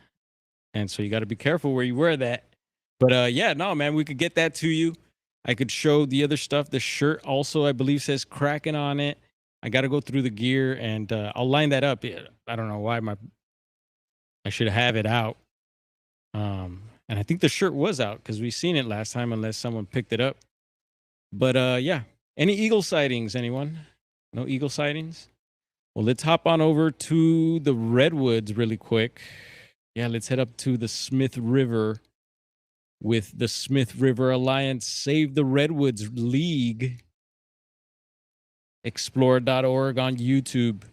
And so you got to be careful where you wear that. But yeah, no, man, we could get that to you. I could show the other stuff. The shirt also, I believe, says Kraken on it. I got to go through the gear, and I'll line that up. I don't know why I should have it out. And I think the shirt was out because we seen it last time, unless someone picked it up. But yeah, any eagle sightings? Anyone? No eagle sightings? Well, let's hop on over to the Redwoods really quick. Yeah, let's head up to the Smith River with the Smith River Alliance Save the Redwoods League. Explore.org on YouTube.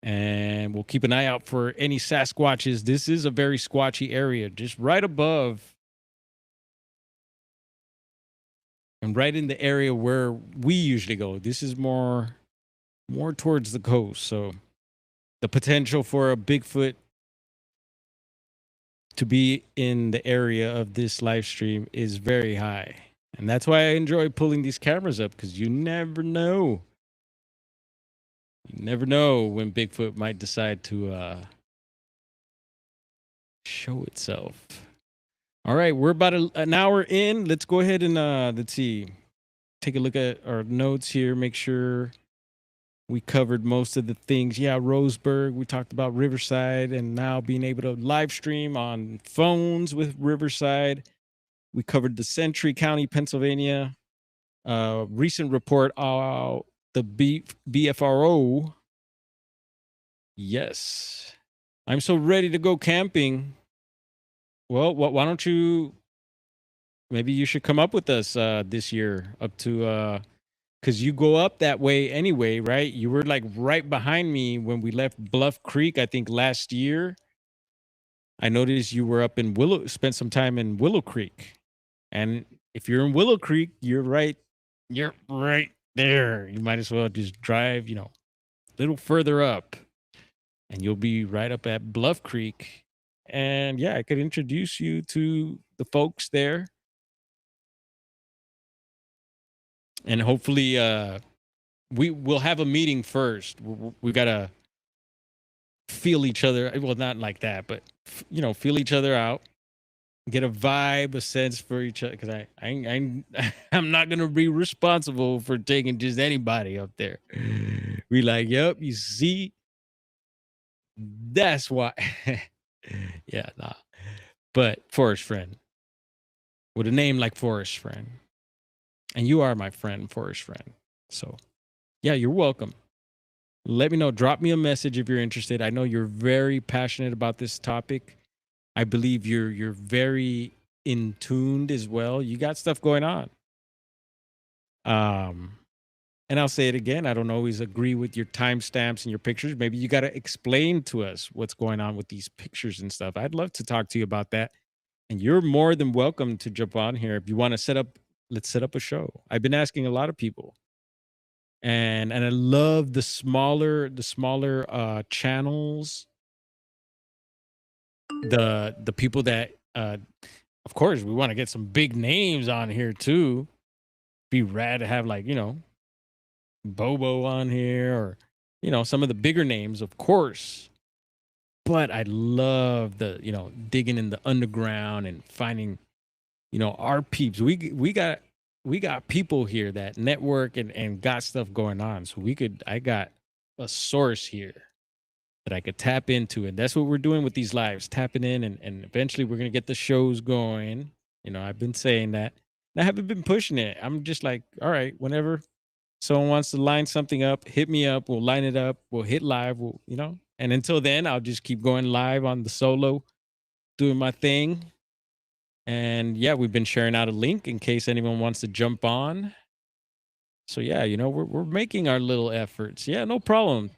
And we'll keep an eye out for any Sasquatches. This is a very squatchy area, just right above and right in the area where we usually go. This is more towards the coast. So the potential for a Bigfoot to be in the area of this live stream is very high. And that's why I enjoy pulling these cameras up, because you never know. You never know when Bigfoot might decide to show itself. All right, we're about an hour in. Let's go ahead and let's see. Take a look at our notes here. Make sure we covered most of the things. Yeah, Roseburg. We talked about Riverside and now being able to live stream on phones with Riverside. We covered the Century County, Pennsylvania. Recent report out the BFRO. Yes. I'm so ready to go camping. Well, why don't you, maybe you should come up with us this year up to, because you go up that way anyway, right? You were like right behind me when we left Bluff Creek, I think last year. I noticed you were up in spent some time in Willow Creek. And if you're in Willow Creek, you're right there. You might as well just drive, a little further up, and you'll be right up at Bluff Creek. And yeah, I could introduce you to the folks there. And hopefully we will have a meeting first. We got to feel each other. Well, not like that, but feel each other out. Get a vibe, a sense for each other, because I'm not gonna be responsible for taking just anybody up there. We like, yep, you see, that's why. Yeah, nah. But Forest Friend, with a name like Forest Friend, and you are my friend, Forest Friend. So, yeah, you're welcome. Let me know. Drop me a message if you're interested. I know you're very passionate about this topic. I believe you're very in tuned as well. You got stuff going on. And I'll say it again. I don't always agree with your timestamps and your pictures. Maybe you got to explain to us what's going on with these pictures and stuff. I'd love to talk to you about that. And you're more than welcome to jump on here. If you want to let's set up a show. I've been asking a lot of people. And I love the smaller channels. The people that of course we want to get some big names on here too. Be rad to have like, Bobo on here, or some of the bigger names, of course. But I love the digging in the underground and finding our peeps. We got people here that network and got stuff going on. So I got a source here that I could tap into. And that's what we're doing with these lives, tapping in, and eventually we're going to get the shows going. I've been saying that. And I haven't been pushing it. I'm just like, all right, whenever someone wants to line something up, hit me up. We'll line it up. We'll hit live. And until then, I'll just keep going live on the solo, doing my thing. And yeah, we've been sharing out a link in case anyone wants to jump on. So yeah, we're making our little efforts. Yeah, no problem.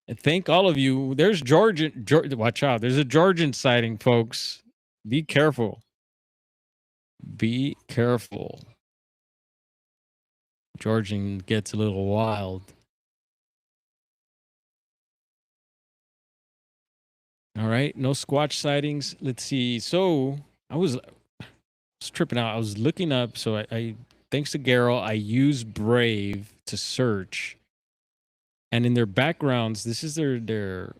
And thank all of you. There's Georgian. Watch out. There's a Georgian sighting, folks. Be careful. Be careful. Georgian gets a little wild. All right, no Squatch sightings. Let's see. So I was tripping out. I was looking up. So I thanks to Garrel, I use Brave to search, and in their backgrounds, this is their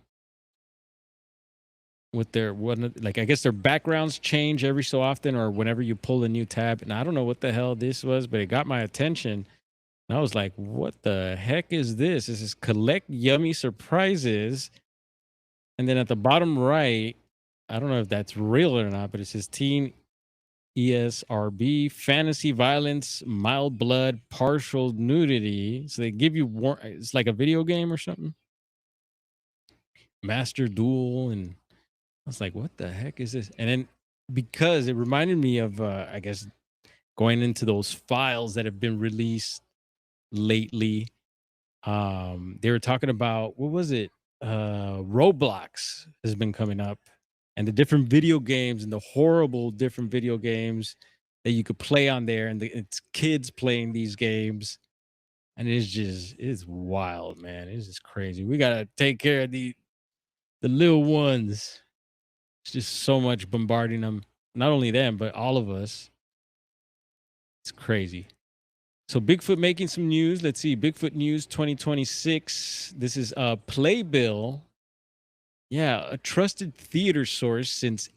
with their like I guess their backgrounds change every so often or whenever you pull a new tab. And I don't know what the hell this was, but it got my attention. And I was like, what the heck is this? This is collect yummy surprises. And then at the bottom right, I don't know if that's real or not, but it says teen ESRB, fantasy violence, mild blood, partial nudity. So they give you it's like a video game or something. Master duel. And I was like, what the heck is this? And then because it reminded me of, I guess, going into those files that have been released lately. They were talking about, what was it? Roblox has been coming up, and the different video games and the horrible different video games that you could play on there, and it's kids playing these games, and it's wild, man. It's just crazy. We gotta take care of the little ones. It's just so much bombarding them. Not only them, but all of us. It's crazy. So Bigfoot making some news. Let's see. Bigfoot News 2026. This is Playbill. Yeah, a trusted theater source since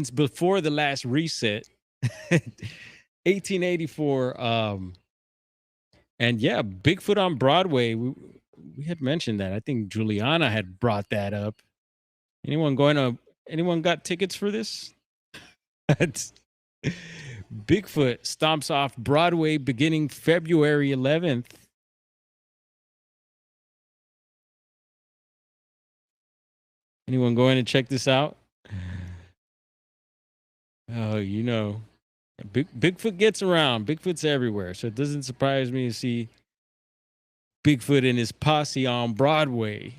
before the last reset. 1884. And yeah, Bigfoot on Broadway. We had mentioned that. I think Juliana had brought that up. Anyone got tickets for this? Bigfoot stomps off Broadway beginning February 11th. Anyone going to check this out? Oh, Bigfoot gets around. Bigfoot's everywhere. So it doesn't surprise me to see Bigfoot and his posse on Broadway.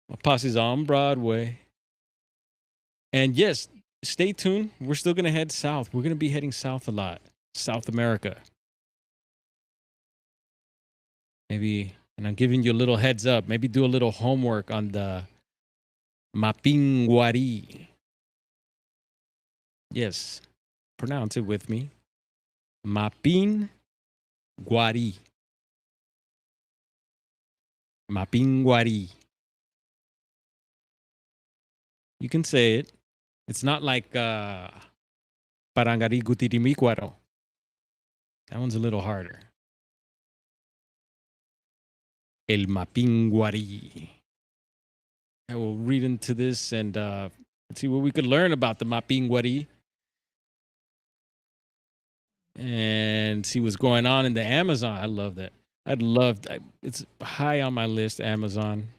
My posse's on Broadway. And yes, stay tuned. We're still going to head south. We're going to be heading south a lot. South America. Maybe, and I'm giving you a little heads up. Maybe do a little homework on the Mapinguari. Yes, pronounce it with me. Mapinguari. Mapinguari. You can say it. It's not like Parangari Gutirimiquaro. That one's a little harder. El Mapinguari. I will read into this and let's see what we could learn about the Mapinguari and see what's going on in the Amazon. I love that. It's high on my list, Amazon.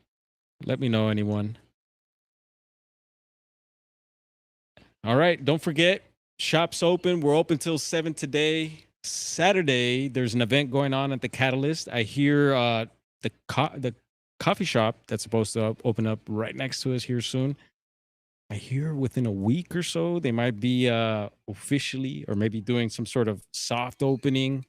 Let me know, anyone. All right, don't forget, shop's open. We're open till 7 today. Saturday, there's an event going on at the Catalyst. I hear the coffee shop that's supposed to open up right next to us here soon. I hear within a week or so, they might be officially or maybe doing some sort of soft opening.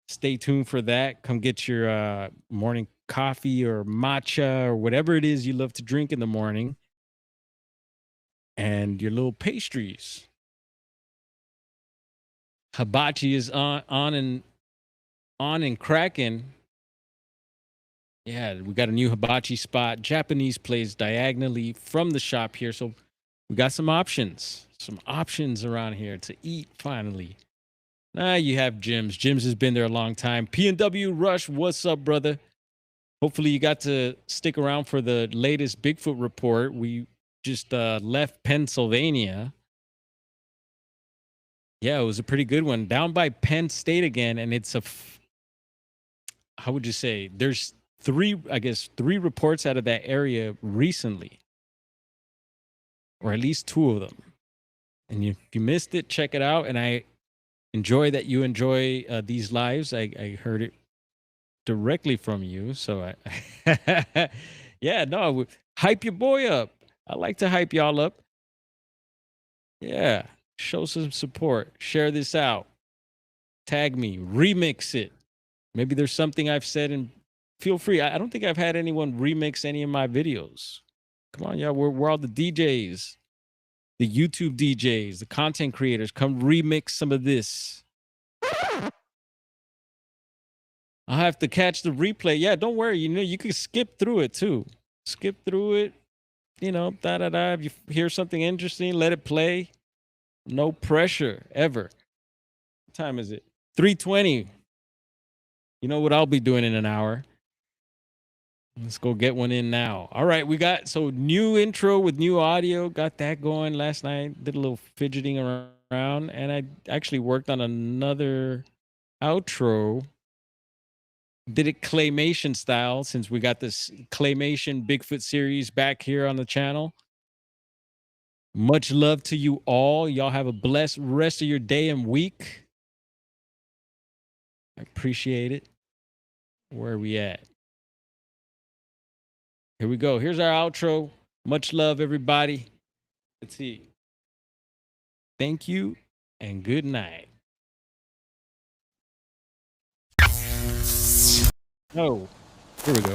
Stay tuned for that. Come get your morning coffee or matcha or whatever it is you love to drink in the morning. And your little pastries. Hibachi is on and cracking. Yeah, we got a new hibachi spot. Japanese place diagonally from the shop here. So we got some options around here to eat finally. You have Jim's. Jim's has been there a long time. P&W Rush, what's up, brother? Hopefully you got to stick around for the latest Bigfoot report. We just left Pennsylvania. Yeah, it was a pretty good one. Down by Penn State again, and it's how would you say? There's three reports out of that area recently, or at least two of them. And if you missed it, check it out. And I enjoy that you enjoy these lives. I heard it directly from you. So yeah, no, hype your boy up. I like to hype y'all up. Yeah, show some support. Share this out. Tag me. Remix it. Maybe there's something I've said, and feel free. I don't think I've had anyone remix any of my videos. Come on, y'all. We're all the DJs, the YouTube DJs, the content creators. Come remix some of this. I'll have to catch the replay. Yeah, don't worry. You know, you can skip through it too. Skip through it. You know, da da da. If you hear something interesting, let it play. No pressure ever. What time is it? 3:20. You know what I'll be doing in an hour. Let's go get one in now. All right, we got new intro with new audio. Got that going last night. Did a little fidgeting around, and I actually worked on another outro. Did it claymation style since we got this claymation Bigfoot series back here on the channel. Much love to you all. Y'all have a blessed rest of your day and week. I appreciate it. Where are we at? Here we go. Here's our outro. Much love, everybody. Let's see. Thank you and good night. Oh, here we go.